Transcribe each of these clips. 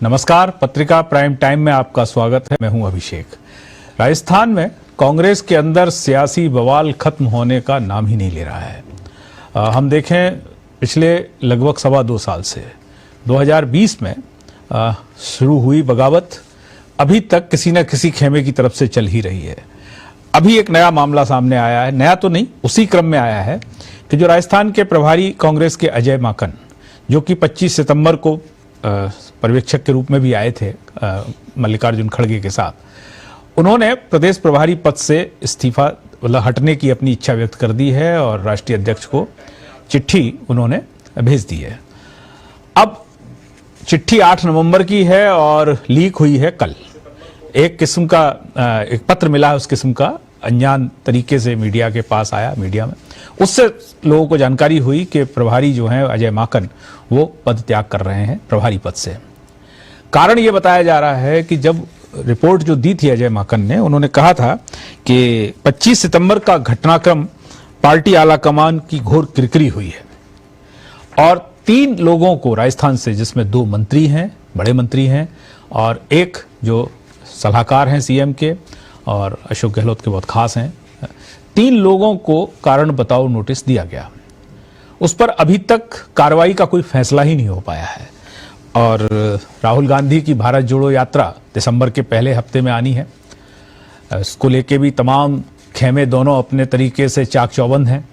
नमस्कार, पत्रिका prime time में आपका स्वागत है। मैं हूं अभिषेक। राजस्थान में कांग्रेस के अंदर सियासी बवाल खत्म होने का नाम ही नहीं ले रहा है। हम देखें पिछले लगभग 2.25 साल से 2020 में शुरू हुई बगावत अभी तक किसी न किसी खेमे की तरफ से चल ही रही है। अभी एक नया मामला सामने आया है, नया तो नहीं, उसी क्रम में आया है कि जो राजस्थान के प्रभारी कांग्रेस के अजय माकन, जो कि 25 सितंबर को पर्यवेक्षक के रूप में भी आए थे मल्लिकार्जुन खड़गे के साथ, उन्होंने प्रदेश प्रभारी पद से इस्तीफा हटने की अपनी इच्छा व्यक्त कर दी है और राष्ट्रीय अध्यक्ष को चिट्ठी उन्होंने भेज दी है। अब चिट्ठी 8 नवंबर की है और लीक हुई है कल। एक किस्म का एक पत्र मिला है, उस किस्म का अनजान तरीके से मीडिया के पास आया, मीडिया में उससे लोगों को जानकारी हुई कि प्रभारी जो हैं अजय माकन वो पद त्याग कर रहे हैं प्रभारी पद से। कारण ये बताया जा रहा है कि जब रिपोर्ट जो दी थी अजय माकन ने, उन्होंने कहा था कि 25 सितंबर का घटनाक्रम पार्टी आलाकमान की घोर किरकिरी हुई है और 3 लोगों को राजस्थान से, जिसमें 2 मंत्री हैं, बड़े मंत्री हैं, और एक जो सलाहकार हैं सीएम के और अशोक गहलोत के बहुत खास हैं, 3 लोगों को कारण बताओ नोटिस दिया गया। उस पर अभी तक कार्रवाई का कोई फैसला ही नहीं हो पाया है और राहुल गांधी की भारत जोड़ो यात्रा दिसंबर के पहले हफ्ते में आनी है। इसको लेके भी तमाम खेमे दोनों अपने तरीके से चाक चौबंद हैं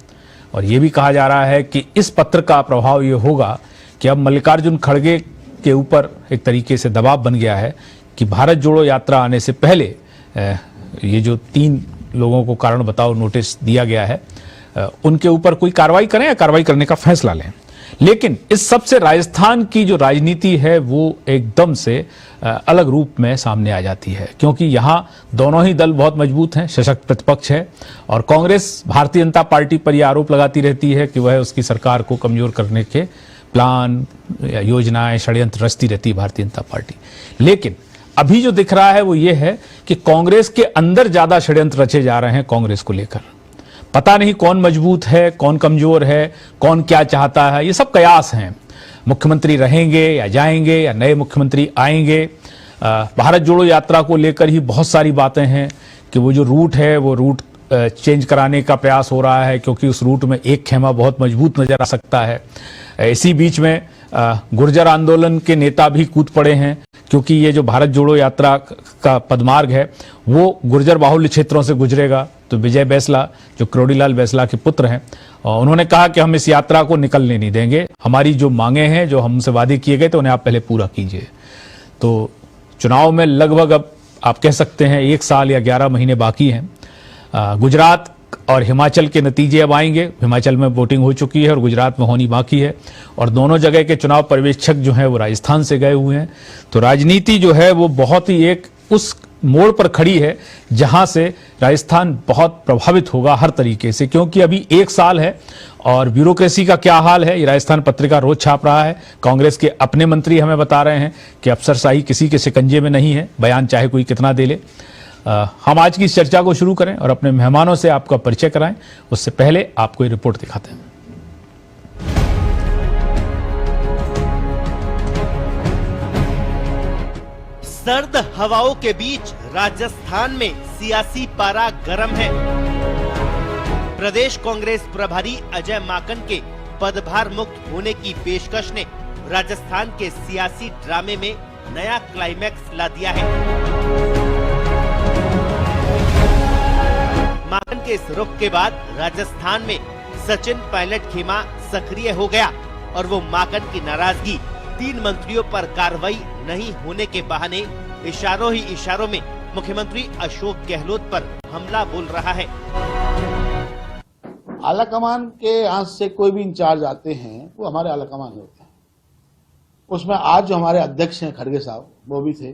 और ये भी कहा जा रहा है कि इस पत्र का प्रभाव ये होगा कि अब मल्लिकार्जुन खड़गे के ऊपर एक तरीके से दबाव बन गया है कि भारत जोड़ो यात्रा आने से पहले ये जो 3 लोगों को कारण बताओ नोटिस दिया गया है उनके ऊपर कोई कार्रवाई करें या कार्रवाई करने का फैसला लें। लेकिन इस सबसे राजस्थान की जो राजनीति है वो एकदम से अलग रूप में सामने आ जाती है, क्योंकि यहाँ दोनों ही दल बहुत मजबूत हैं, सशक्त प्रतिपक्ष है और कांग्रेस भारतीय जनता पार्टी पर यह आरोप लगाती रहती है कि वह उसकी सरकार को कमजोर करने के प्लान या योजनाएं, षड्यंत्र रचती रहती है भारतीय जनता पार्टी। लेकिन अभी जो दिख रहा है वो ये है कि कांग्रेस के अंदर ज्यादा षड्यंत्र रचे जा रहे हैं कांग्रेस को लेकर। पता नहीं कौन मजबूत है, कौन कमजोर है, कौन क्या चाहता है, ये सब कयास हैं। मुख्यमंत्री रहेंगे या जाएंगे या नए मुख्यमंत्री आएंगे। भारत जोड़ो यात्रा को लेकर ही बहुत सारी बातें हैं कि वो जो रूट है वो रूट चेंज कराने का प्रयास हो रहा है, क्योंकि उस रूट में एक खेमा बहुत मजबूत नजर आ सकता है। इसी बीच में गुर्जर आंदोलन के नेता भी कूद पड़े हैं, क्योंकि ये जो भारत जोड़ो यात्रा का पदमार्ग है वो गुर्जर बाहुल्य क्षेत्रों से गुजरेगा। तो विजय बैसला, जो करोड़ीलाल बैसला के पुत्र हैं, उन्होंने कहा कि हम इस यात्रा को निकलने नहीं देंगे, हमारी जो मांगे हैं, जो हमसे वादे किए गए थे, उन्हें आप पहले पूरा कीजिए। तो चुनाव में लगभग अब आप कह सकते हैं 1 साल या 11 महीने बाकी हैं। गुजरात और हिमाचल के नतीजे अब आएंगे। हिमाचल में वोटिंग हो चुकी है और गुजरात में होनी बाकी है और दोनों जगह के चुनाव पर्यवेक्षक जो हैं वो राजस्थान से गए हुए हैं। तो राजनीति जो है वो बहुत ही एक उस मोड़ पर खड़ी है जहां से राजस्थान बहुत प्रभावित होगा हर तरीके से, क्योंकि अभी 1 साल है और ब्यूरोक्रेसी का क्या हाल है ये राजस्थान पत्रिका रोज छाप रहा है। कांग्रेस के अपने मंत्री हमें बता रहे हैं कि अफसरशाही किसी के शिकंजे में नहीं है, बयान चाहे कोई कितना दे ले। हम आज की इस चर्चा को शुरू करें और अपने मेहमानों से आपका परिचय कराएं, उससे पहले आपको ये रिपोर्ट दिखाते हैं। सर्द हवाओं के बीच राजस्थान में सियासी पारा गर्म है। प्रदेश कांग्रेस प्रभारी अजय माकन के पदभार मुक्त होने की पेशकश ने राजस्थान के सियासी ड्रामे में नया क्लाइमैक्स ला दिया है। माकन के इस रुख के बाद राजस्थान में सचिन पायलट खेमा सक्रिय हो गया और वो माकन की नाराजगी 3 मंत्रियों पर कार्रवाई नहीं होने के बहाने इशारों ही इशारों में मुख्यमंत्री अशोक गहलोत पर हमला बोल रहा है। आलाकमान के यहाँ से कोई भी इंचार्ज आते हैं वो हमारे आलाकमान होते हैं। उसमें आज जो हमारे अध्यक्ष हैं खड़गे साहब वो भी थे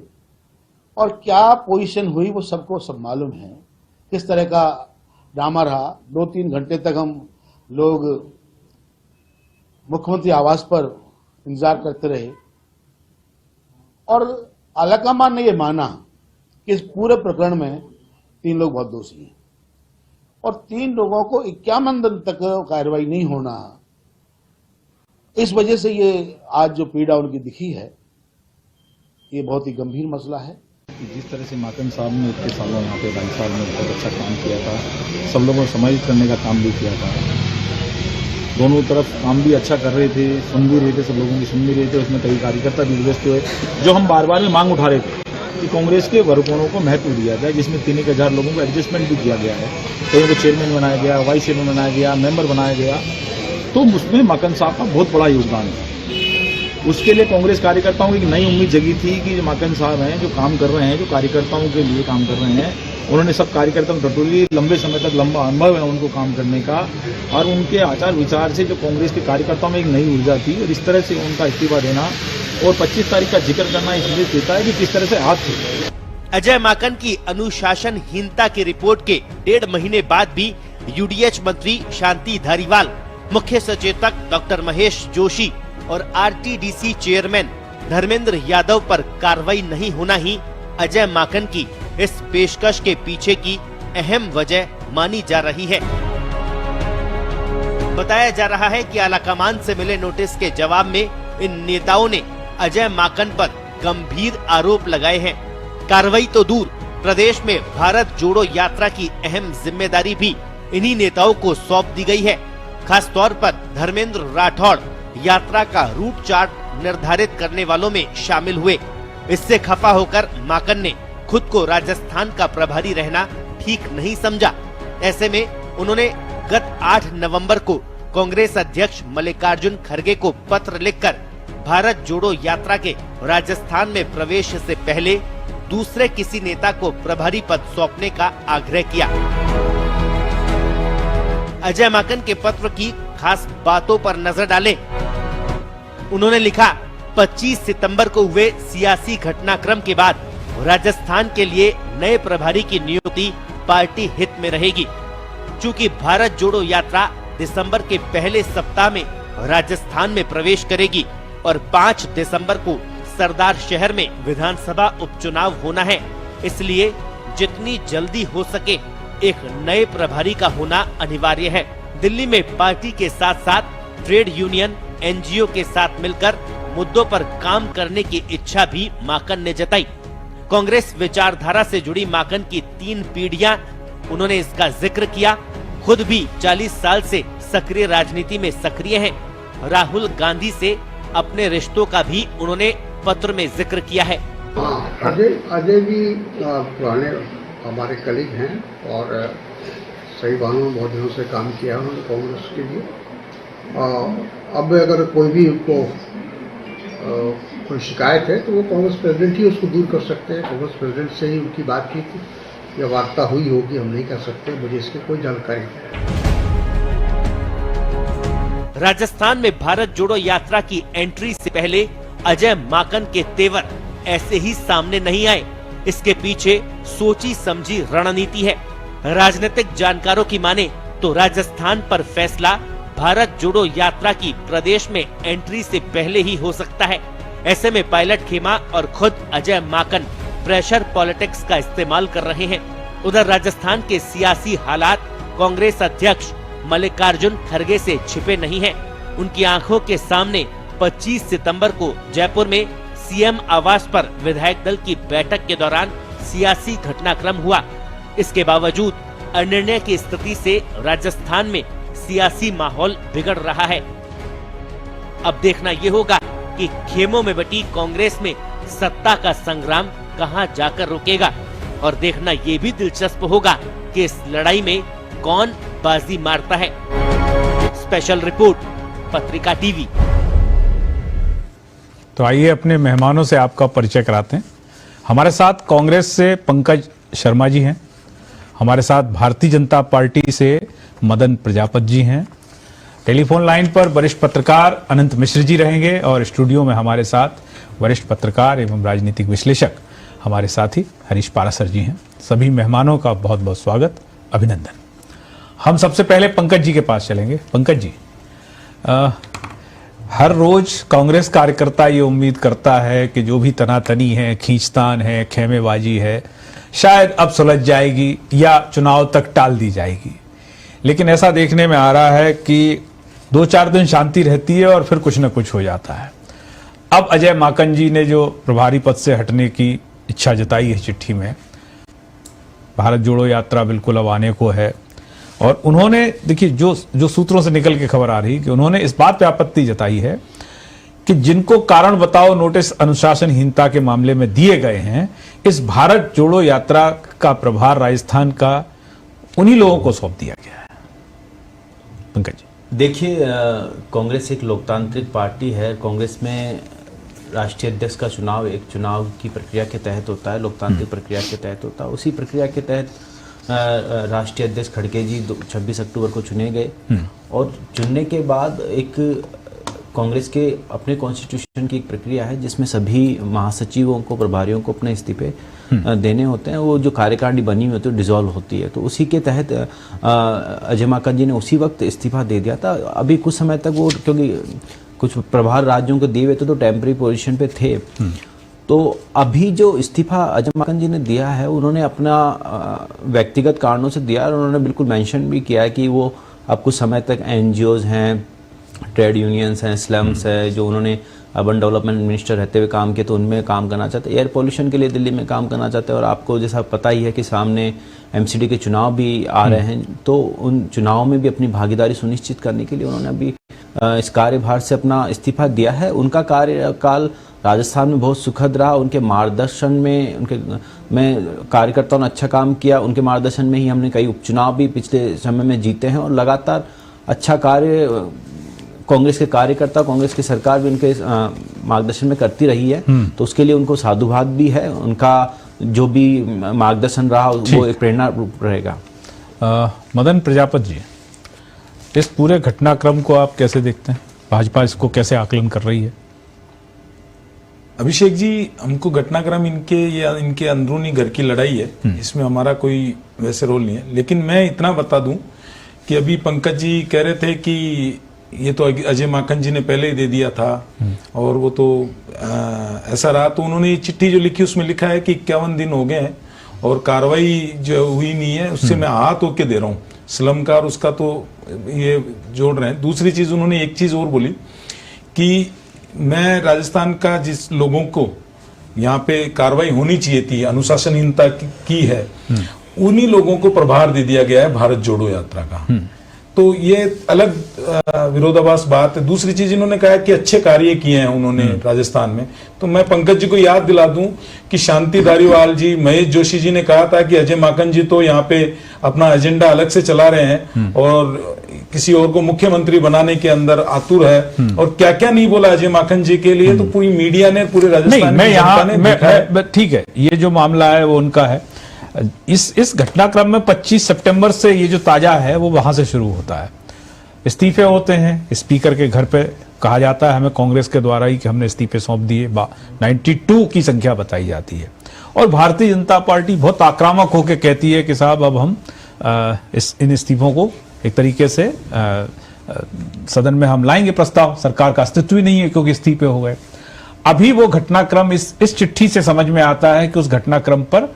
और क्या पोजीशन हुई वो सबको सब मालूम है। किस तरह का ड्रामा रहा, 2-3 घंटे तक हम लोग मुख्यमंत्री आवास पर इंतजार करते रहे और आलाकमान ने यह माना कि इस पूरे प्रकरण में 3 लोग बहुत दोषी हैं और 3 लोगों को 51 दिन तक कार्रवाई नहीं होना, इस वजह से ये आज जो पीड़ा उनकी दिखी है ये बहुत ही गंभीर मसला है। जिस तरह से माकन साहब ने इतने सालों यहाँ पे 22 साल में बहुत अच्छा काम किया था, सब लोगों को समाहित करने का काम भी किया था, दोनों तरफ काम भी अच्छा कर रहे थे, सुन भी रहे थे, सब लोगों की सुन भी रहे थे। उसमें कई कार्यकर्ता भी व्यस्त हुए, जो हम बार बार में मांग उठा रहे थे कि कांग्रेस के वर्गों को महत्व दिया जाए, जिसमें 3,000 लोगों को एडजस्टमेंट भी किया गया है, कईयों को चेयरमैन बनाया गया, वाइस चेयरमैन बनाया गया, मेंबर बनाया गया, तो उसमें माकन साहब का बहुत बड़ा योगदान है। उसके लिए कांग्रेस कार्यकर्ताओं की एक नई उम्मीद जगी थी कि जो माकन साहब हैं, जो काम कर रहे हैं, जो कार्यकर्ताओं के लिए काम कर रहे हैं, उन्होंने सब कार्यकर्ताओं को टटोली, लंबे समय तक लंबा अनुभव है उनको काम करने का, और उनके आचार विचार से जो कांग्रेस के कार्यकर्ताओं में एक नई ऊर्जा थी, और इस तरह से उनका इस्तीफा देना और 25 तारीख का जिक्र करना इसलिए देता है कि किस तरह से हाथ थे। अजय माकन की अनुशासनहीनता की रिपोर्ट के 1.5 महीने बाद भी यूडीएच मंत्री शांति धारीवाल, मुख्य सचेतक डॉक्टर महेश जोशी और आरटीडीसी चेयरमैन धर्मेंद्र यादव पर कार्रवाई नहीं होना ही अजय माकन की इस पेशकश के पीछे की अहम वजह मानी जा रही है। बताया जा रहा है कि आलाकमान से मिले नोटिस के जवाब में इन नेताओं ने अजय माकन पर गंभीर आरोप लगाए हैं। कार्रवाई तो दूर, प्रदेश में भारत जोड़ो यात्रा की अहम जिम्मेदारी भी इन्हीं नेताओं को सौंप दी गई है। खास तौर पर धर्मेंद्र राठौड़ यात्रा का रूट चार्ट निर्धारित करने वालों में शामिल हुए। इससे खफा होकर माकन ने खुद को राजस्थान का प्रभारी रहना ठीक नहीं समझा। ऐसे में उन्होंने गत 8 नवंबर को कांग्रेस अध्यक्ष मल्लिकार्जुन खड़गे को पत्र लिखकर भारत जोड़ो यात्रा के राजस्थान में प्रवेश से पहले दूसरे किसी नेता को प्रभारी पद सौंपने का आग्रह किया। अजय माकन के पत्र की खास बातों पर नजर डालें। उन्होंने लिखा, 25 सितंबर को हुए सियासी घटनाक्रम के बाद राजस्थान के लिए नए प्रभारी की नियुक्ति पार्टी हित में रहेगी। चूंकि भारत जोड़ो यात्रा दिसंबर के पहले सप्ताह में राजस्थान में प्रवेश करेगी और 5 दिसंबर को सरदार शहर में विधानसभा उपचुनाव होना है, इसलिए जितनी जल्दी हो सके एक नए प्रभारी का होना अनिवार्य है। दिल्ली में पार्टी के साथ साथ ट्रेड यूनियन, एनजीओ के साथ मिलकर मुद्दों पर काम करने की इच्छा भी माकन ने जताई। कांग्रेस विचारधारा से जुड़ी माकन की 3 पीढ़ियां, उन्होंने इसका जिक्र किया। खुद भी 40 साल से सक्रिय राजनीति में सक्रिय हैं। राहुल गांधी से अपने रिश्तों का भी उन्होंने पत्र में जिक्र किया है। अजय भी पुराने हमारे कलीग हैं और सही बानों में बहुत दिनों से काम किया उन्होंने कांग्रेस के लिए। अब अगर कोई भी उनको कोई शिकायत है तो वो कांग्रेस प्रेसिडेंट ही उसको दूर कर सकते हैं। कांग्रेस प्रेसिडेंट से ही उनकी बात की थी या वार्ता हुई होगी, हम नहीं कर सकते, मुझे इसकी कोई जानकारी नहीं। राजस्थान में भारत जोड़ो यात्रा की एंट्री से पहले अजय माकन के तेवर ऐसे ही सामने नहीं आए। इसके पीछे सोची समझी रणनीति है। राजनीतिक जानकारों की माने तो राजस्थान पर फैसला भारत जोड़ो यात्रा की प्रदेश में एंट्री से पहले ही हो सकता है। ऐसे में पायलट खेमा और खुद अजय माकन प्रेशर पॉलिटिक्स का इस्तेमाल कर रहे हैं। उधर राजस्थान के सियासी हालात कांग्रेस अध्यक्ष मल्लिकार्जुन खड़गे से छिपे नहीं हैं। उनकी आंखों के सामने 25 सितंबर को जयपुर में सीएम आवास पर विधायक दल की बैठक के दौरान सियासी घटनाक्रम हुआ। इसके बावजूद अनिर्णय की स्थिति से राजस्थान में सियासी माहौल बिगड़ रहा है। अब देखना ये होगा कि खेमों में बटी कांग्रेस में सत्ता का संग्राम कहां जाकर रुकेगा, और देखना ये भी दिलचस्प होगा कि इस लड़ाई में कौन बाजी मारता है। स्पेशल रिपोर्ट, पत्रिका टीवी। तो आइए अपने मेहमानों से आपका परिचय कराते हैं। हमारे साथ कांग्रेस से पंकज शर्मा जी हैं, हमारे साथ भारतीय जनता पार्टी से मदन प्रजापति जी हैं, टेलीफोन लाइन पर वरिष्ठ पत्रकार अनंत मिश्र जी रहेंगे, और स्टूडियो में हमारे साथ वरिष्ठ पत्रकार एवं राजनीतिक विश्लेषक हमारे साथी हरीश पारासर जी हैं। सभी मेहमानों का बहुत बहुत स्वागत, अभिनंदन। हम सबसे पहले पंकज जी के पास चलेंगे। पंकज जी, हर रोज कांग्रेस कार्यकर्ता ये उम्मीद करता है कि जो भी तनातनी है, खींचतान है, खेमेबाजी है, शायद अब सुलझ जाएगी या चुनाव तक टाल दी जाएगी, लेकिन ऐसा देखने में आ रहा है कि 2-4 दिन शांति रहती है और फिर कुछ न कुछ हो जाता है। अब अजय माकन जी ने जो प्रभारी पद से हटने की इच्छा जताई है चिट्ठी में, भारत जोड़ो यात्रा बिल्कुल अब आने को है, और उन्होंने देखिए जो सूत्रों से निकल के खबर आ रही कि उन्होंने इस बात पे आपत्ति जताई है कि जिनको कारण बताओ नोटिस अनुशासनहीनता के मामले में दिए गए हैं, इस भारत जोड़ो यात्रा का प्रभार राजस्थान का उन्हीं लोगों को सौंप दिया गया है। पंकज जी, देखिए, कांग्रेस एक लोकतांत्रिक पार्टी है। कांग्रेस में राष्ट्रीय अध्यक्ष का चुनाव एक चुनाव की प्रक्रिया के तहत होता है, लोकतांत्रिक प्रक्रिया के तहत होता है। उसी प्रक्रिया के तहत राष्ट्रीय अध्यक्ष खड़गे जी 26 अक्टूबर को चुने गए, और चुनने के बाद एक कांग्रेस के अपने कॉन्स्टिट्यूशन की एक प्रक्रिया है जिसमें सभी महासचिवों को, प्रभारियों को अपने इस्तीफे देने होते हैं। वो जो कार्यकारिणी बनी हुई होती है डिसॉल्व होती है, तो उसी के तहत अजय माकन जी ने उसी वक्त इस्तीफा दे दिया था। अभी कुछ समय तक वो, क्योंकि कुछ प्रभार राज्यों को दिए हुए थे तो टेम्पररी पोजीशन पे थे, तो अभी जो इस्तीफा अजय माकन जी ने दिया है उन्होंने अपना व्यक्तिगत कारणों से दिया, और उन्होंने बिल्कुल मेंशन भी किया है कि वो अब कुछ समय तक एनजीओज हैं, ट्रेड यूनियंस हैं, स्लम्स है, जो उन्होंने अर्बन डेवलपमेंट मिनिस्टर रहते हुए काम किया तो उनमें काम करना चाहते हैं, एयर पोल्यूशन के लिए दिल्ली में काम करना चाहते हैं। और आपको जैसा पता ही है कि सामने एमसीडी के चुनाव भी आ रहे हैं, तो उन चुनावों में भी अपनी भागीदारी सुनिश्चित करने के लिए उन्होंने अभी इस कार्यभार से अपना इस्तीफा दिया है। उनका कार्यकाल राजस्थान में बहुत सुखद रहा, उनके मार्गदर्शन में कार्यकर्ताओं ने अच्छा काम किया, उनके मार्गदर्शन में ही हमने कई उपचुनाव भी पिछले समय में जीते हैं, और लगातार अच्छा कार्य कांग्रेस के कार्यकर्ता, कांग्रेस की सरकार भी उनके मार्गदर्शन में करती रही है, तो उसके लिए उनको साधुवाद भी है। उनका जो भी मार्गदर्शन रहा वो एक प्रेरणा रूप रहेगा। मदन प्रजापति जी, इस पूरे घटनाक्रम को आप कैसे देखते हैं? भाजपा इसको कैसे आकलन कर रही है? अभिषेक जी, हमको घटनाक्रम इनके अंदरूनी घर की लड़ाई है, इसमें हमारा कोई वैसे रोल नहीं है। लेकिन मैं इतना बता दूं कि अभी पंकज जी कह रहे थे कि ये तो अजय माकन जी ने पहले ही दे दिया था, और वो तो ऐसा रहा। तो उन्होंने ये चिट्ठी जो लिखी उसमें लिखा है कि 51 दिन हो गए हैं और कार्रवाई जो हुई नहीं है, उससे मैं हाथ होके दे रहा हूँ। स्लमकार उसका तो ये जोड़ रहे हैं। दूसरी चीज उन्होंने एक चीज और बोली कि मैं राजस्थान का जिस लोगों को यहाँ पे कार्रवाई होनी चाहिए थी, अनुशासनहीनता की है, उन्हीं लोगों को प्रभार दे दिया गया है भारत जोड़ो यात्रा का। तो ये अलग विरोधाभास बात है। दूसरी चीज इन्होंने कहा कि अच्छे कार्य किए हैं उन्होंने राजस्थान में। तो मैं पंकज जी को याद दिला दूं कि शांति धारीवाल जी, महेश जोशी जी ने कहा था कि अजय माकन जी तो यहाँ पे अपना एजेंडा अलग से चला रहे हैं और किसी और को मुख्यमंत्री बनाने के अंदर आतुर है, और क्या क्या नहीं बोला अजय माकन जी के लिए। तो पूरी मीडिया ने, पूरे राजस्थान में ठीक है, ये जो मामला है वो उनका है। इस घटनाक्रम में 25 सितंबर से ये जो ताजा है वो वहां से शुरू होता है। इस्तीफे होते हैं, स्पीकर के घर पे कहा जाता है हमें कांग्रेस के द्वारा ही कि हमने इस्तीफे सौंप दिए। 92 की संख्या बताई जाती है, और भारतीय जनता पार्टी बहुत आक्रामक होकर कहती है कि साहब अब हम इन इस्तीफों को एक तरीके से सदन में हम लाएंगे प्रस्ताव। सरकार का अस्तित्व ही नहीं है क्योंकि इस्तीफे हो गए। अभी वो घटनाक्रम इस चिट्ठी से समझ में आता है कि उस घटनाक्रम पर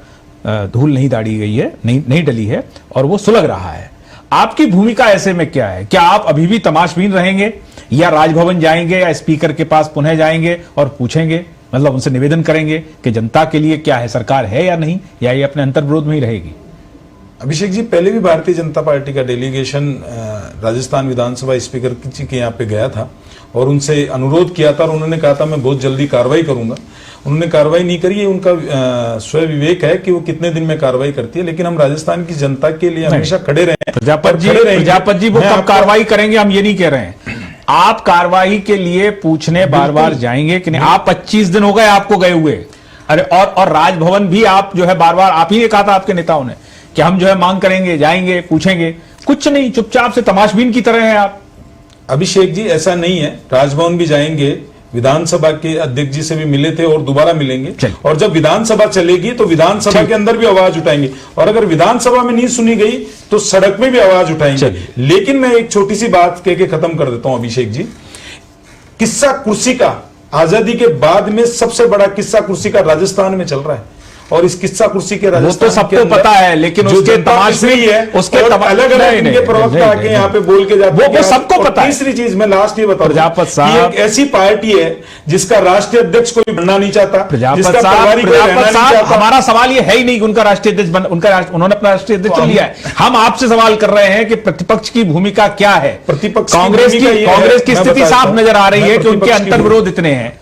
धूल नहीं डाली गई है, नहीं डली है, और वो सुलग रहा है। आपकी भूमिका ऐसे में क्या है? क्या आप अभी भी तमाशबीन रहेंगे, या राजभवन जाएंगे, या स्पीकर के पास पुनः जाएंगे और पूछेंगे, मतलब उनसे निवेदन करेंगे कि जनता के लिए क्या है, सरकार है या नहीं, या ये अपने अंतर्विरोध में ही रहेगी? अभिषेक जी, पहले भी भारतीय जनता पार्टी का डेलीगेशन राजस्थान विधानसभा स्पीकर जी के यहाँ पे गया था और उनसे अनुरोध किया था, और उन्होंने कहा था मैं बहुत जल्दी कार्रवाई करूंगा। उन्होंने कार्रवाई नहीं करी है, उनका स्वयं विवेक है कि वो कितने दिन में कार्रवाई करती है। लेकिन हम राजस्थान की जनता के लिए हमेशा खड़े रहे। प्रजापति जी वो कब कार्रवाई करेंगे हम ये नहीं कह रहे हैं। आप कार्रवाई के लिए पूछने बार बार जाएंगे कि नहीं? आप 25 दिन हो गए आपको गए हुए, अरे और राजभवन भी आप जो है बार बार, आप ही ने कहा था आपके नेताओं ने कि हम जो है मांग करेंगे, जाएंगे, पूछेंगे, कुछ नहीं, चुपचाप से तमाशबीन की तरह है आप। अभिषेक जी, ऐसा नहीं है। राजभवन भी जाएंगे, विधानसभा के अध्यक्ष जी से भी मिले थे और दोबारा मिलेंगे, और जब विधानसभा चलेगी तो विधानसभा के अंदर भी आवाज उठाएंगे, और अगर विधानसभा में नहीं सुनी गई तो सड़क में भी आवाज उठाएंगे। लेकिन मैं एक छोटी सी बात कह के खत्म कर देता हूं अभिषेक जी। किस्सा कुर्सी का आजादी के बाद में सबसे बड़ा किस्सा कुर्सी का राजस्थान में चल रहा है, और इस किस्सा कुर्सी के वो तो राजस्थान के सबको अंदर पता है, लेकिन जो उसके जनता तमाशे पिस रही है, उसके और तमा- अलग अलग नहीं, इनके नहीं, प्रवक्ता नहीं, आके नहीं, यहाँ पे बोल के जाते हैं वो सबको और पता है। तीसरी चीज मैं लास्ट ये बताऊं, प्रजापत साहब- एक ऐसी पार्टी है जिसका राष्ट्रीय अध्यक्ष कोई बनना नहीं चाहता, प्रजापत जिसका साहब, प्रभारी कोई रहना नहीं चाहता। हमारा सवाल ये है ही नहीं कि उनका राष्ट्रीय अध्यक्ष उन्होंने अपना राष्ट्रीय अध्यक्ष चुन लिया है। हम आपसे सवाल कर रहे हैं कि प्रतिपक्ष की भूमिका क्या है। प्रतिपक्ष कांग्रेस भूमिका ये है, कांग्रेस की मैं स्थिति बताता साफ हूं, नजर आ रही मैं है कि उनके प्रतिपक्ष की अंतर्विरोध इतने हैं।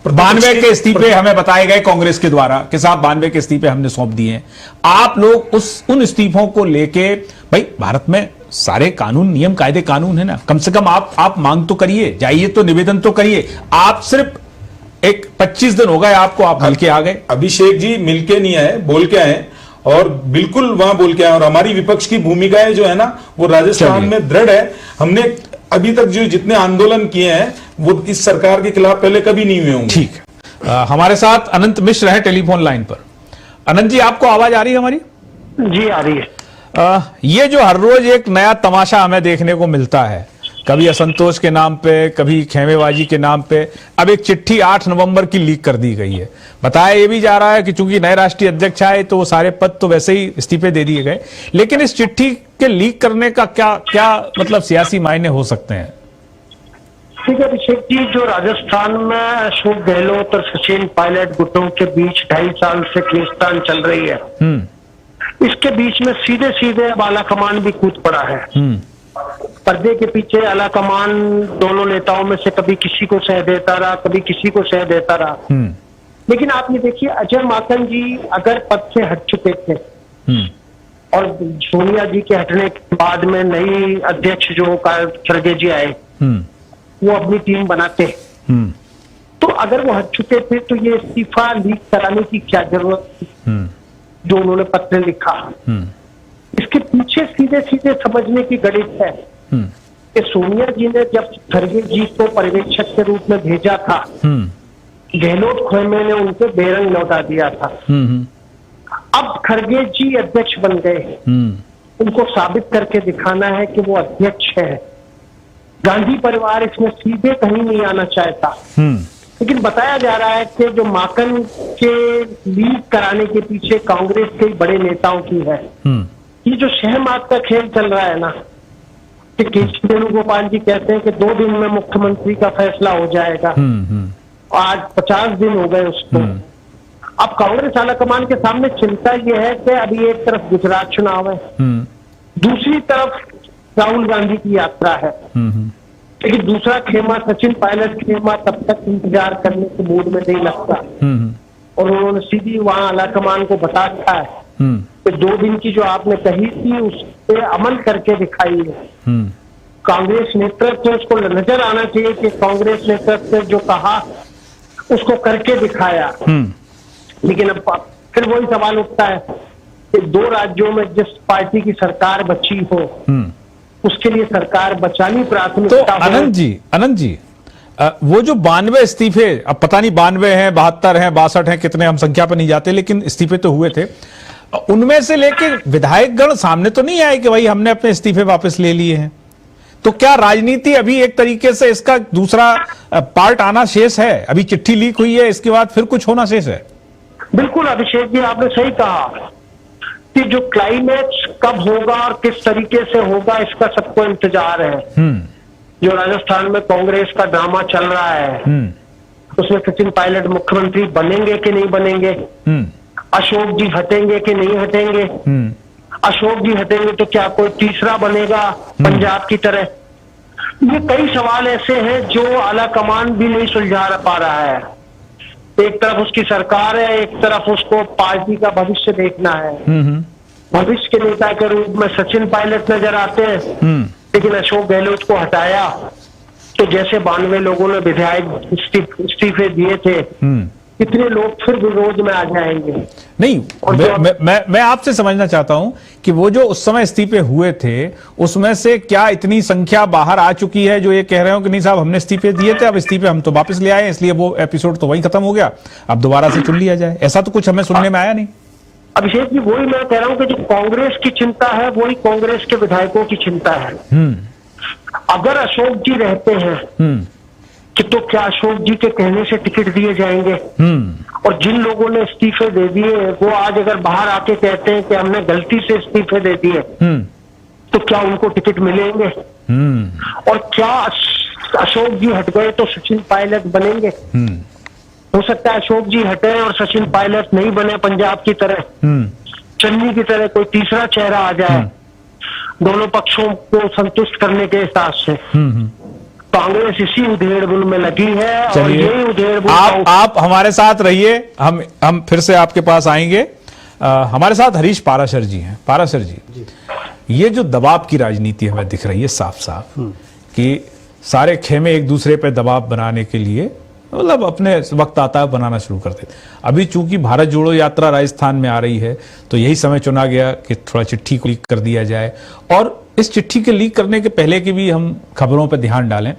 92 के इस्तीफे हमें बताए गए कांग्रेस के द्वारा कि साहब 92 के इस्तीफे हमने सौंप दिए हैं। आप लोग उन इस्तीफों को लेके, भाई भारत में सारे कानून, नियम, कायदे, कानून है ना, कम से कम आप मांग तो करिए, जाइए तो निवेदन तो करिए। आप सिर्फ एक 25 दिन हो गए आपको, आप मिलके आ गए। अभिषेक जी मिलके नहीं आए, बोल के आए, और बिल्कुल वहां बोल के आए। और हमारी विपक्ष की भूमिकाएं जो है ना वो राजस्थान चलिए। में दृढ़ है। हमने अभी तक जो जितने आंदोलन किए हैं वो इस सरकार के खिलाफ पहले कभी नहीं हुए होंगे। ठीक है। हमारे साथ अनंत मिश्र हैं टेलीफोन लाइन पर। अनंत जी, आपको आवाज आ रही है हमारी? जी आ रही है। ये जो हर रोज एक नया तमाशा हमें देखने को मिलता है, कभी असंतोष के नाम पे, कभी खेमेबाजी के नाम पे, अब एक चिट्ठी 8 नवंबर की लीक कर दी गई है। बताया ये भी जा रहा है कि चूंकि नए राष्ट्रीय अध्यक्ष आए तो वो सारे पद तो वैसे ही इस्तीफे दे दिए गए, लेकिन इस चिट्ठी के लीक करने का क्या मतलब सियासी मायने हो सकते हैं? ठीक है अभिषेक जी, जो राजस्थान में अशोक गहलोत और सचिन पायलट गुटों के बीच 2.5 साल से खींचतान चल रही है, इसके बीच में सीधे सीधे अब आला कमान भी कूद पड़ा है। पर्दे के पीछे आला कमान दोनों नेताओं में से कभी किसी को सह देता रहा, कभी किसी को सह देता रहा। लेकिन आप ये देखिए, अजय माकन जी अगर पद से हट चुके थे और सोनिया जी के हटने के बाद में नई अध्यक्ष जो खड़गे जी आए, वो अपनी टीम बनाते, तो अगर वो हट चुके थे तो ये इस्तीफा लीक कराने की क्या जरूरत थी जो उन्होंने पत्र लिखा। इसके पीछे सीधे सीधे समझने की गणित है कि सोनिया जी ने जब खड़गे जी को पर्यवेक्षक के रूप में भेजा था, गहलोत खेमे ने उनको बेरंग लौटा दिया था। अब खड़गे जी अध्यक्ष बन गए, उनको साबित करके दिखाना है कि वो अध्यक्ष है। गांधी परिवार इसमें सीधे कहीं नहीं आना चाहता, लेकिन बताया जा रहा है कि जो माकन के लीक कराने के पीछे कांग्रेस के बड़े नेताओं की है। ये जो शहमात का खेल चल रहा है ना, कि केसी वेणुगोपाल जी कहते हैं कि 2 दिन में मुख्यमंत्री का फैसला हो जाएगा, आज 50 दिन हो गए उसको। अब कांग्रेस आलाकमान के सामने चिंता यह है कि अभी एक तरफ गुजरात चुनाव है, दूसरी तरफ राहुल गांधी की यात्रा है, लेकिन दूसरा खेमा सचिन पायलट खेमा तब तक इंतजार करने के मूड में नहीं लगता। और उन्होंने सीधी वहां आलाकमान को बता दिया है कि 2 दिन की जो आपने कही थी उस पे अमल करके दिखाइए। कांग्रेस नेतृत्व उसको नजर आना चाहिए कि कांग्रेस नेतृत्व ने जो कहा उसको करके दिखाया। लेकिन अब फिर वही सवाल उठता है कि 2 राज्यों में जिस पार्टी की सरकार बची हो उसके लिए सरकार बचानी तो प्राथमिकता हो। अनंत जी, वो जो 92 इस्तीफे, अब पता नहीं 92 हैं, 72 हैं, 62 हैं, कितने, हम संख्या पर नहीं जाते, लेकिन इस्तीफे तो हुए थे। उनमें से लेके विधायकगण सामने तो नहीं आए कि भाई हमने अपने इस्तीफे वापस ले लिए हैं। तो क्या राजनीति अभी एक तरीके से इसका दूसरा पार्ट आना शेष है? अभी चिट्ठी लीक हुई है, इसके बाद फिर कुछ होना शेष है? बिल्कुल अभिषेक जी, आपने सही कहा कि जो क्लाइमेक्स कब होगा और किस तरीके से होगा इसका सबको इंतजार है। जो राजस्थान में कांग्रेस का ड्रामा चल रहा है उसमें सचिन पायलट मुख्यमंत्री बनेंगे कि नहीं बनेंगे, अशोक जी हटेंगे कि नहीं हटेंगे, अशोक जी हटेंगे तो क्या कोई तीसरा बनेगा पंजाब की तरह। ये कई सवाल ऐसे हैं जो आला कमान भी नहीं सुलझा पा रहा है। एक तरफ उसकी सरकार है, एक तरफ उसको पार्टी का भविष्य देखना है। भविष्य के नेता के रूप में सचिन पायलट नजर आते हैं, लेकिन अशोक गहलोत को हटाया तो जैसे 92 लोगों ने विधायक इस्तीफे दिए थे, कितने लोग फिर विरोध में आ जाएंगे। नहीं, मैं आपसे समझना चाहता हूं कि वो जो उस समय इस्तीफे हुए थे उसमें से क्या इतनी संख्या बाहर आ चुकी है जो ये कह रहे हो कि नहीं साहब हमने इस्तीफे दिए थे, अब इस्तीफे हम तो वापस ले आए, इसलिए वो एपिसोड तो वही खत्म हो गया, अब दोबारा से चुन लिया जाए? ऐसा तो कुछ हमें सुनने में आया नहीं। अभिषेक जी, वही मैं कह रहा हूं कि जो कांग्रेस की चिंता है वही कांग्रेस के विधायकों की चिंता है। अगर अशोक जी रहते हैं कि तो क्या अशोक जी के कहने से टिकट दिए जाएंगे? और जिन लोगों ने इस्तीफे दे दिए वो आज अगर बाहर आके कहते हैं कि हमने गलती से इस्तीफे दे दिए, तो क्या उनको टिकट मिलेंगे? और क्या अशोक जी हट गए तो सचिन पायलट बनेंगे? हो सकता है अशोक जी हटे और सचिन पायलट नहीं बने, पंजाब की तरह, चन्नी की तरह कोई तीसरा चेहरा आ जाए दोनों पक्षों को संतुष्ट करने के हिसाब से। कांग्रेस इसी उधेड़-बुन में लगी है और यही उधेड़-बुन आप हमारे साथ रहिए, हम फिर से आपके पास आएंगे। हमारे साथ हरीश पाराशर जी हैं। पाराशर जी, ये जो दबाव की राजनीति हमें दिख रही है साफ साफ कि सारे खेमे एक दूसरे पे दबाव बनाने के लिए मतलब अपने वक्त आता है बनाना शुरू कर देते। अभी चूंकि भारत जोड़ो यात्रा राजस्थान में आ रही है तो यही समय चुना गया कि थोड़ा चिट्ठी को लीक कर दिया जाए, और इस चिट्ठी के लीक करने के पहले की भी हम खबरों पर ध्यान डालें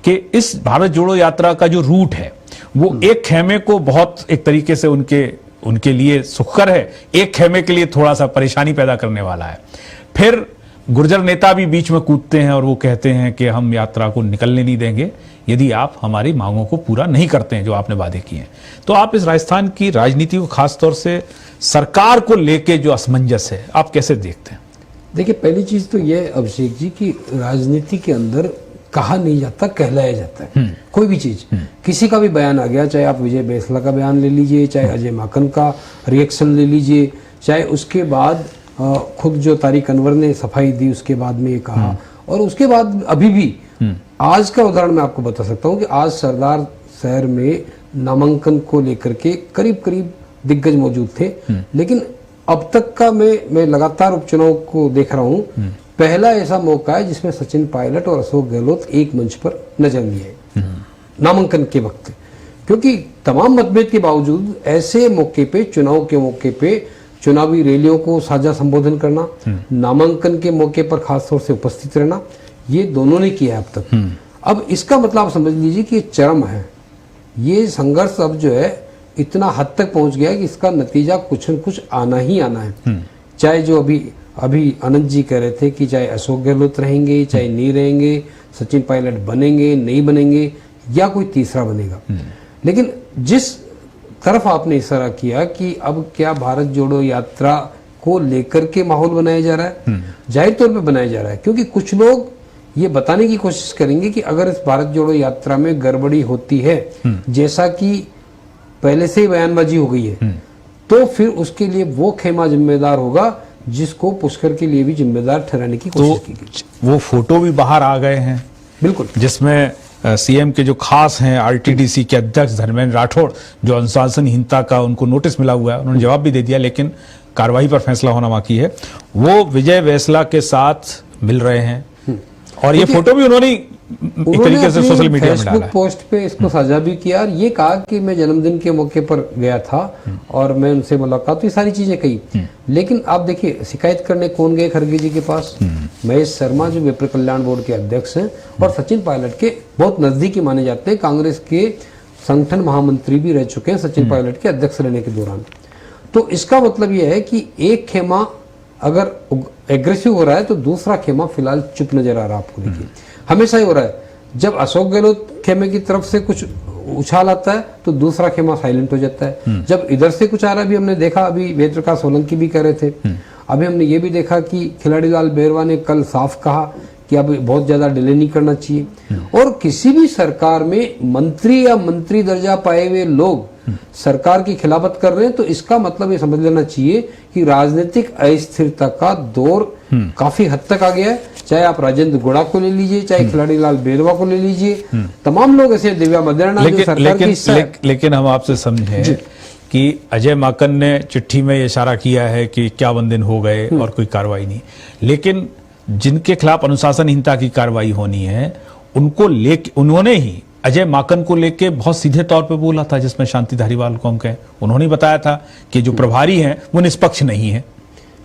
कि इस भारत जोड़ो यात्रा का जो रूट है वो एक खेमे को बहुत एक तरीके से उनके लिए सुखकर है, एक खेमे के लिए थोड़ा सा परेशानी पैदा करने वाला है। फिर गुर्जर नेता भी बीच में कूदते हैं और वो कहते हैं कि हम यात्रा को निकलने नहीं देंगे यदि आप हमारी मांगों को पूरा नहीं करते हैं जो आपने वादे किए हैं। तो आप इस राजस्थान की राजनीति को खासतौर से सरकार को लेके जो असमंजस है आप कैसे देखते हैं? देखिए, पहली चीज तो यह अभिषेक जी की राजनीति के अंदर कहा नहीं जाता, कहलाया जाता है। कोई भी चीज, किसी का भी बयान आ गया, चाहे आप विजय बैंसला का बयान ले लीजिए, चाहे अजय माकन का रिएक्शन ले लीजिए, चाहे उसके बाद खुद जो तारिक अनवर ने सफाई दी उसके बाद में ये कहा, और उसके बाद अभी भी आज का उदाहरण मैं आपको बता सकता हूं कि आज सरदार शहर में नामांकन को लेकर के करीब करीब दिग्गज मौजूद थे, लेकिन अब तक का मैं लगातार उपचुनाव को देख रहा हूं, पहला ऐसा मौका है जिसमें सचिन पायलट और अशोक गहलोत एक मंच पर नजर लिए नामांकन के वक्त, क्योंकि तमाम मतभेद के बावजूद ऐसे मौके पे, चुनाव के मौके पे चुनावी रैलियों को साझा संबोधन करना, नामांकन के मौके पर खासतौर से उपस्थित रहना, ये दोनों ने किया अब तक। अब इसका मतलब आप समझ लीजिए कि चरम है, ये संघर्ष अब जो है इतना हद तक पहुंच गया कि इसका नतीजा कुछ न कुछ आना ही आना है। चाहे जो अभी अनंत जी कह रहे थे कि चाहे अशोक गहलोत रहेंगे चाहे नहीं रहेंगे, सचिन पायलट बनेंगे नहीं बनेंगे या कोई तीसरा बनेगा, लेकिन जिस तरफ आपने इशारा किया कि अब क्या भारत जोड़ो यात्रा को लेकर के माहौल बनाया जा रहा है, जाहिर तौर पे बनाया जा रहा है, क्योंकि कुछ लोग ये बताने की कोशिश करेंगे कि अगर इस भारत जोड़ो यात्रा में गड़बड़ी होती है, जैसा कि पहले से ही बयानबाजी हो गई है, तो फिर उसके लिए वो खेमा जिम्मेदार होगा जिसको पुष्कर के लिए भी जिम्मेदार ठहराने की कोशिश की गई। वो फोटो भी बाहर आ गए हैं, बिल्कुल, जिसमें सीएम के जो खास हैं आरटीडीसी के अध्यक्ष धर्मेंद्र राठौड़, जो अनुशासनहीनता का उनको नोटिस मिला हुआ है, उन्होंने जवाब भी दे दिया लेकिन कार्रवाई पर फैसला होना बाकी है, वो विजय बैंसला के साथ मिल रहे हैं और ये फोटो भी उन्होंने एक तरीके से सोशल मीडिया में डाला है। फेसबुक पोस्ट पे इसको साझा भी किया और ये कहा कि मैं जन्मदिन के मौके पर गया था और मैं उनसे मुलाकात, ये सारी चीजें कही। लेकिन आप देखिए शिकायत करने कौन गए खड़गे जी के पास? महेश शर्मा जो विप्र कल्याण बोर्ड के अध्यक्ष हैं और सचिन पायलट के बहुत नजदीकी माने जाते हैं, कांग्रेस के संगठन महामंत्री भी रह चुके हैं सचिन पायलट के अध्यक्ष रहने के दौरान। तो इसका मतलब यह है कि एक खेमा अगर एग्रेसिव हो रहा है तो दूसरा खेमा फिलहाल चुप नजर आ रहा है। आपको देखिए हमेशा ही हो रहा है, जब अशोक गहलोत खेमे की तरफ से कुछ उछाल आता है तो दूसरा खेमा साइलेंट हो जाता है। जब इधर से कुछ आ रहा है, अभी हमने देखा, अभी वेद प्रकाश सोलंकी भी कह रहे थे, अभी हमने ये भी देखा कि खिलाड़ी लाल बेरवा ने कल साफ कहा कि अब बहुत ज्यादा डिले नहीं करना चाहिए। और किसी भी सरकार में मंत्री या मंत्री दर्जा पाए हुए लोग सरकार की खिलाफत कर रहे हैं तो इसका मतलब ये समझ लेना चाहिए कि राजनीतिक अस्थिरता का दौर काफी हद तक आ गया है। चाहे आप राजेंद्र गुड़ा को ले लीजिए, चाहे खिलाड़ी लाल बेरवा को ले लीजिए, तमाम लोग ऐसे, दिव्या मदेरणा जो सरकार की लेकिन हम आपसे समझें कि अजय माकन ने चिट्ठी में इशारा किया है कि 51 दिन हो गए और कोई कार्रवाई नहीं, लेकिन जिनके खिलाफ अनुशासनहीनता की कार्रवाई होनी है उनको लेके उन्होंने ही अजय माकन को लेके बहुत सीधे तौर पे बोला था, जिसमें शांति धारीवाल को हम कहें, उन्होंने बताया था कि जो प्रभारी हैं वो निष्पक्ष नहीं है।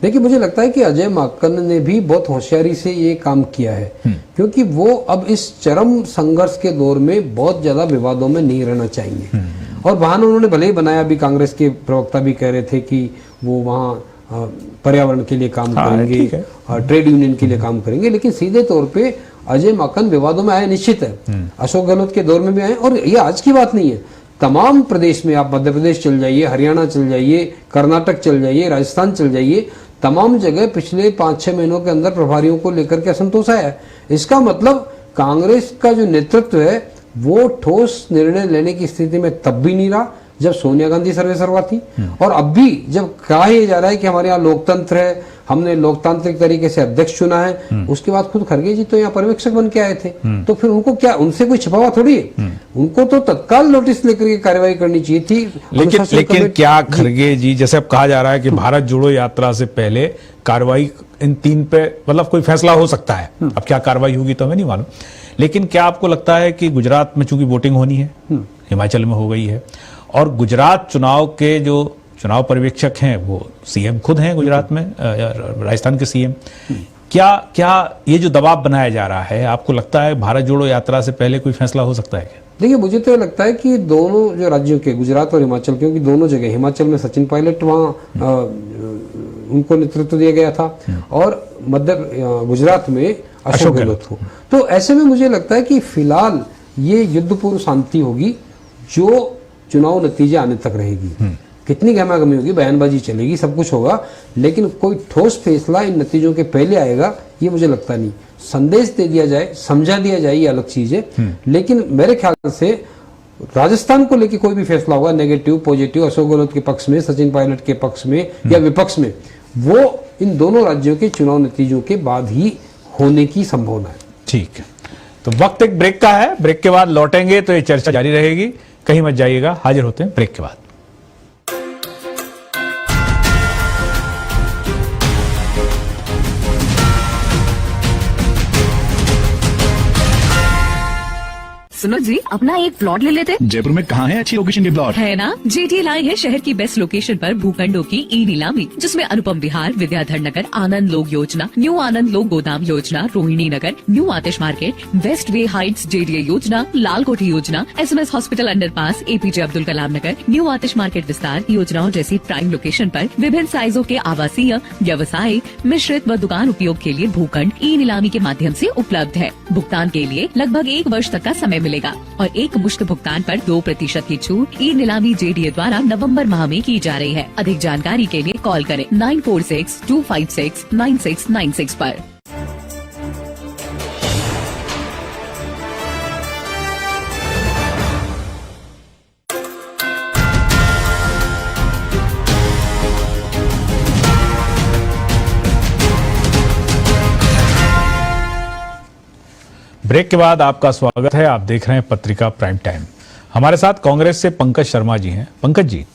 देखिए मुझे लगता है कि अजय माकन ने भी बहुत होशियारी से ये काम किया है, क्योंकि वो अब इस चरम संघर्ष के दौर में बहुत ज्यादा विवादों में नहीं रहना चाहिए। और बहाना उन्होंने भले ही बनाया, अभी कांग्रेस के प्रवक्ता भी कह रहे थे कि वो वहाँ पर्यावरण के लिए काम हाँ, करेंगे, ठीक है। ट्रेड यूनियन के लिए काम करेंगे, लेकिन सीधे तौर पे अजय माकन विवादों में आए निश्चित है। अशोक गहलोत के दौर में भी आए, और ये आज की बात नहीं है। तमाम प्रदेश में आप मध्य प्रदेश चल जाइए, हरियाणा चल जाइए, कर्नाटक चल जाइए, राजस्थान चल जाइए, तमाम जगह पिछले 5-6 महीनों के अंदर प्रभारियों को लेकर के असंतोष आया है। इसका मतलब कांग्रेस का जो नेतृत्व है वो ठोस निर्णय लेने की स्थिति में तब भी नहीं रहा जब सोनिया गांधी सर्वेसर्वा थी, और अब भी जब कहा यह जा रहा है कि हमारे यहाँ लोकतंत्र है, हमने लोकतांत्रिक तरीके से अध्यक्ष चुना है, उसके बाद खुद खड़गे जी तो यहाँ पर्यवेक्षक बन के आए थे, तो फिर उनको क्या, उनसे कोई छिपा हुआ थोड़ी है, उनको तो तत्काल नोटिस लेकर के कार्रवाई करनी चाहिए थी। लेकिन क्या खड़गे जी, जैसे अब कहा जा रहा है कि भारत जोड़ो यात्रा से पहले कार्रवाई इन 3 पे, मतलब कोई फैसला हो सकता है, अब क्या कार्रवाई होगी तो हमें नहीं मालूम, लेकिन क्या आपको लगता है कि गुजरात में चूंकि वोटिंग होनी है, हिमाचल में हो गई है, और गुजरात चुनाव के जो चुनाव पर्यवेक्षक हैं वो सीएम खुद हैं गुजरात में, राजस्थान के सीएम, क्या ये जो दबाव बनाया जा रहा है, आपको लगता है भारत जोड़ो यात्रा से पहले कोई फैसला हो सकता है क्या? देखिए, मुझे तो लगता है कि दोनों जो राज्यों के, गुजरात और हिमाचल, क्योंकि दोनों जगह, हिमाचल में सचिन पायलट वहाँ उनको नेतृत्व दिया गया था, और गुजरात में अशोक गहलोत को, तो ऐसे में मुझे लगता है कि फिलहाल ये युद्धपूर्व शांति होगी जो चुनाव नतीजे आने तक रहेगी। कितनी गहमागहमी होगी, बयानबाजी चलेगी, सब कुछ होगा, लेकिन कोई ठोस फैसला इन नतीजों के पहले आएगा ये मुझे लगता नहीं। संदेश दे दिया जाए, समझा दिया जाए, ये अलग चीज है, लेकिन मेरे ख्याल से राजस्थान को लेकर कोई भी फैसला होगा, नेगेटिव पॉजिटिव, अशोक गहलोत के पक्ष में, सचिन पायलट के पक्ष में या विपक्ष में, वो इन दोनों राज्यों के चुनाव नतीजों के बाद ही होने की संभावना है। ठीक है, तो वक्त एक ब्रेक का है, ब्रेक के बाद लौटेंगे तो ये चर्चा जारी रहेगी, कहीं मत जाइएगा, हाजिर होते हैं ब्रेक के बाद। सुनो जी, अपना एक प्लॉट ले लेते। जयपुर में कहाँ है अच्छी लोकेशन के प्लॉट? है ना, JTL आई है शहर की बेस्ट लोकेशन पर भूखंडों की ई नीलामी, जिसमें अनुपम विहार, विद्याधर नगर, आनंद लोक योजना, न्यू आनंद लोक गोदाम योजना, Rohini Nagar, new Atish market, West Way Heights JDA योजना, लाल कोठी योजना, SMS hospital underpass, APJ Abdul Kalam Nagar, new Atish market विस्तार योजनाओं जैसी प्राइम लोकेशन पर विभिन्न साइजों के आवासीय, व्यवसायिक, मिश्रित व दुकान उपयोग के लिए भूखंड ई नीलामी के माध्यम से उपलब्ध है। भुगतान के लिए लगभग 1 वर्ष तक का समय मिलेगा और एक मुश्त भुगतान पर 2% की छूट ई नीलामी JDA द्वारा नवंबर माह में की जा रही है। अधिक जानकारी के लिए कॉल करें 9462569696 पर। ब्रेक के बाद आपका स्वागत है। आप देख रहे हैं पत्रिका प्राइम टाइम। हमारे साथ कांग्रेस से पंकज शर्मा जी हैं। पंकज जी,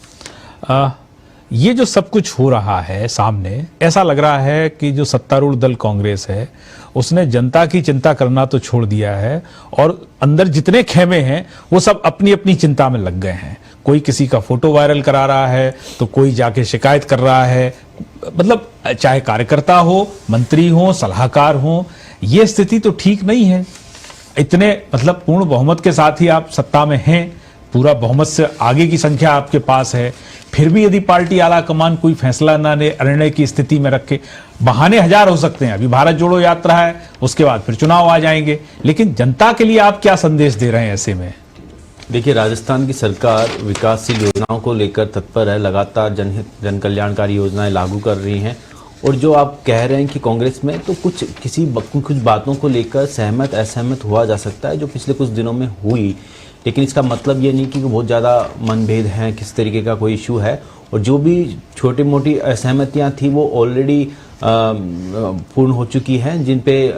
ये जो सब कुछ हो रहा है सामने, ऐसा लग रहा है कि जो सत्तारूढ़ दल कांग्रेस है उसने जनता की चिंता करना तो छोड़ दिया है और अंदर जितने खेमे हैं वो सब अपनी अपनी चिंता में लग गए हैं। कोई किसी का फोटो वायरल करा रहा है तो कोई जाके शिकायत कर रहा है, मतलब चाहे कार्यकर्ता हो, मंत्री हो, सलाहकार हो, ये स्थिति तो ठीक नहीं है। इतने मतलब पूर्ण बहुमत के साथ ही आप सत्ता में हैं, पूरा बहुमत से आगे की संख्या आपके पास है, फिर भी यदि पार्टी आला कमान कोई फैसला ना ले, निर्णय की स्थिति में रखे, बहाने हजार हो सकते हैं। अभी भारत जोड़ो यात्रा है, उसके बाद फिर चुनाव आ जाएंगे, लेकिन जनता के लिए आप क्या संदेश दे रहे हैं ऐसे में? देखिए, राजस्थान की सरकार विकासशील योजनाओं को लेकर तत्पर है, लगातार जन कल्याणकारी योजनाएं लागू कर रही हैं। और जो आप कह रहे हैं कि कांग्रेस में तो कुछ बातों को लेकर सहमत असहमत हुआ जा सकता है, जो पिछले कुछ दिनों में हुई, लेकिन इसका मतलब ये नहीं कि बहुत ज़्यादा मनभेद हैं, किस तरीके का कोई इशू है। और जो भी छोटी मोटी असहमतियां थी वो ऑलरेडी पूर्ण हो चुकी हैं, जिन पे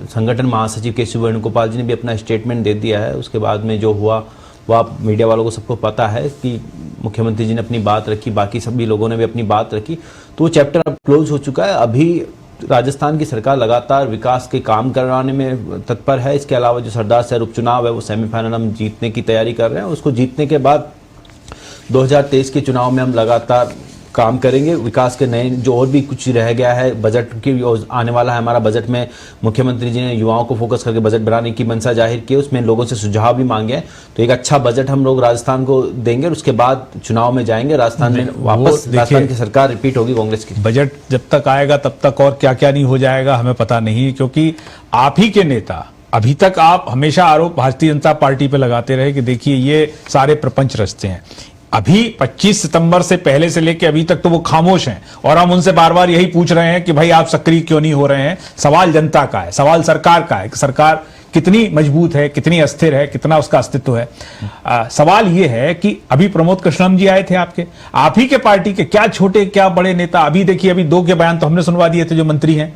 संगठन महासचिव केशव वेणुगोपाल जी ने भी अपना स्टेटमेंट दे दिया है। उसके बाद में जो हुआ वो आप मीडिया वालों को सबको पता है कि मुख्यमंत्री जी ने अपनी बात रखी, बाकी सभी लोगों ने भी अपनी बात रखी, तो वो चैप्टर अब क्लोज हो चुका है। अभी राजस्थान की सरकार लगातार विकास के काम करवाने में तत्पर है। इसके अलावा जो सरदार शहर उपचुनाव है वो सेमीफाइनल हम जीतने की तैयारी कर रहे हैं। उसको जीतने के बाद 2023 के चुनाव में हम लगातार काम करेंगे। विकास के नए जो और भी कुछ रह गया है, बजट की आने वाला है हमारा, बजट में मुख्यमंत्री जी ने युवाओं को फोकस करके बजट बनाने की मंशा जाहिर की, उसमें लोगों से सुझाव भी मांगे हैं। तो एक अच्छा बजट हम लोग राजस्थान को देंगे और उसके बाद चुनाव में जाएंगे। राजस्थान में वापस राजस्थान की सरकार रिपीट होगी कांग्रेस की। बजट जब तक आएगा तब तक और क्या क्या नहीं हो जाएगा हमें पता नहीं, क्योंकि आप ही के नेता, अभी तक आप हमेशा आरोप भारतीय जनता पार्टी पे लगाते रहे कि देखिए ये सारे प्रपंच रचते हैं। अभी 25 सितंबर से पहले से लेकर अभी तक तो वो खामोश हैं और हम उनसे बार बार यही पूछ रहे हैं कि भाई आप सक्रिय क्यों नहीं हो रहे हैं। सवाल जनता का है, सवाल सरकार का है कि सरकार कितनी मजबूत है, कितनी अस्थिर है, कितना उसका अस्तित्व है। सवाल ये है कि अभी प्रमोद कृष्णम जी आए थे आपके, आप ही के पार्टी के क्या छोटे क्या बड़े नेता, अभी देखिए अभी 2 के बयान तो हमने सुनवा दिए थे जो मंत्री हैं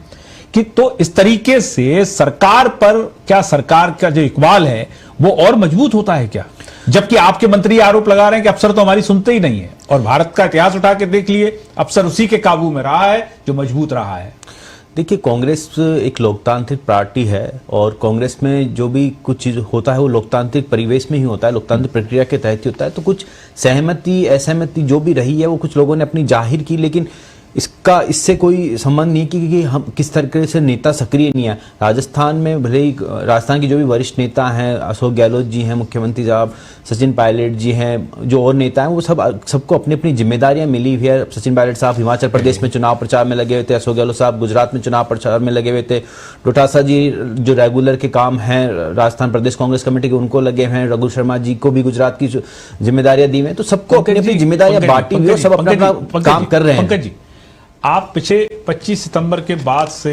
कि, तो इस तरीके से सरकार पर क्या, सरकार का जो इकबाल है वो और मजबूत होता है क्या? जबकि आपके मंत्री आरोप लगा रहे हैं कि अफसर तो हमारी सुनते ही नहीं है, और भारत का इतिहास उठा के देख लिए, अफसर उसी के काबू में रहा है जो मजबूत रहा है। देखिए, कांग्रेस एक लोकतांत्रिक पार्टी है और कांग्रेस में जो भी कुछ चीज होता है वो लोकतांत्रिक परिवेश में ही होता है, लोकतांत्रिक प्रक्रिया के तहत ही होता है। तो कुछ सहमति असहमति जो भी रही है वो कुछ लोगों ने अपनी जाहिर की, लेकिन इससे कोई संबंध नहीं कि हम किस तरीके से नेता सक्रिय नहीं है। राजस्थान में भले ही राजस्थान के जो भी वरिष्ठ नेता हैं, अशोक गहलोत जी हैं मुख्यमंत्री साहब, सचिन पायलट जी हैं, जो और नेता हैं, वो सबको अपनी अपनी जिम्मेदारियां मिली हुई है। सचिन पायलट साहब हिमाचल प्रदेश में चुनाव प्रचार में लगे हुए थे, अशोक गहलोत साहब गुजरात में चुनाव प्रचार में लगे हुए थे, डोटासरा जी जो रेगुलर के काम हैं राजस्थान प्रदेश कांग्रेस कमेटी के उनको लगे हुए हैं, रघु शर्मा जी को भी गुजरात की जिम्मेदारियां दी हुई हैं। तो सबको अपनी अपनी जिम्मेदारियां बांटी हुई है, सब अपना काम कर रहे हैं। आप पिछले 25 सितंबर के बाद से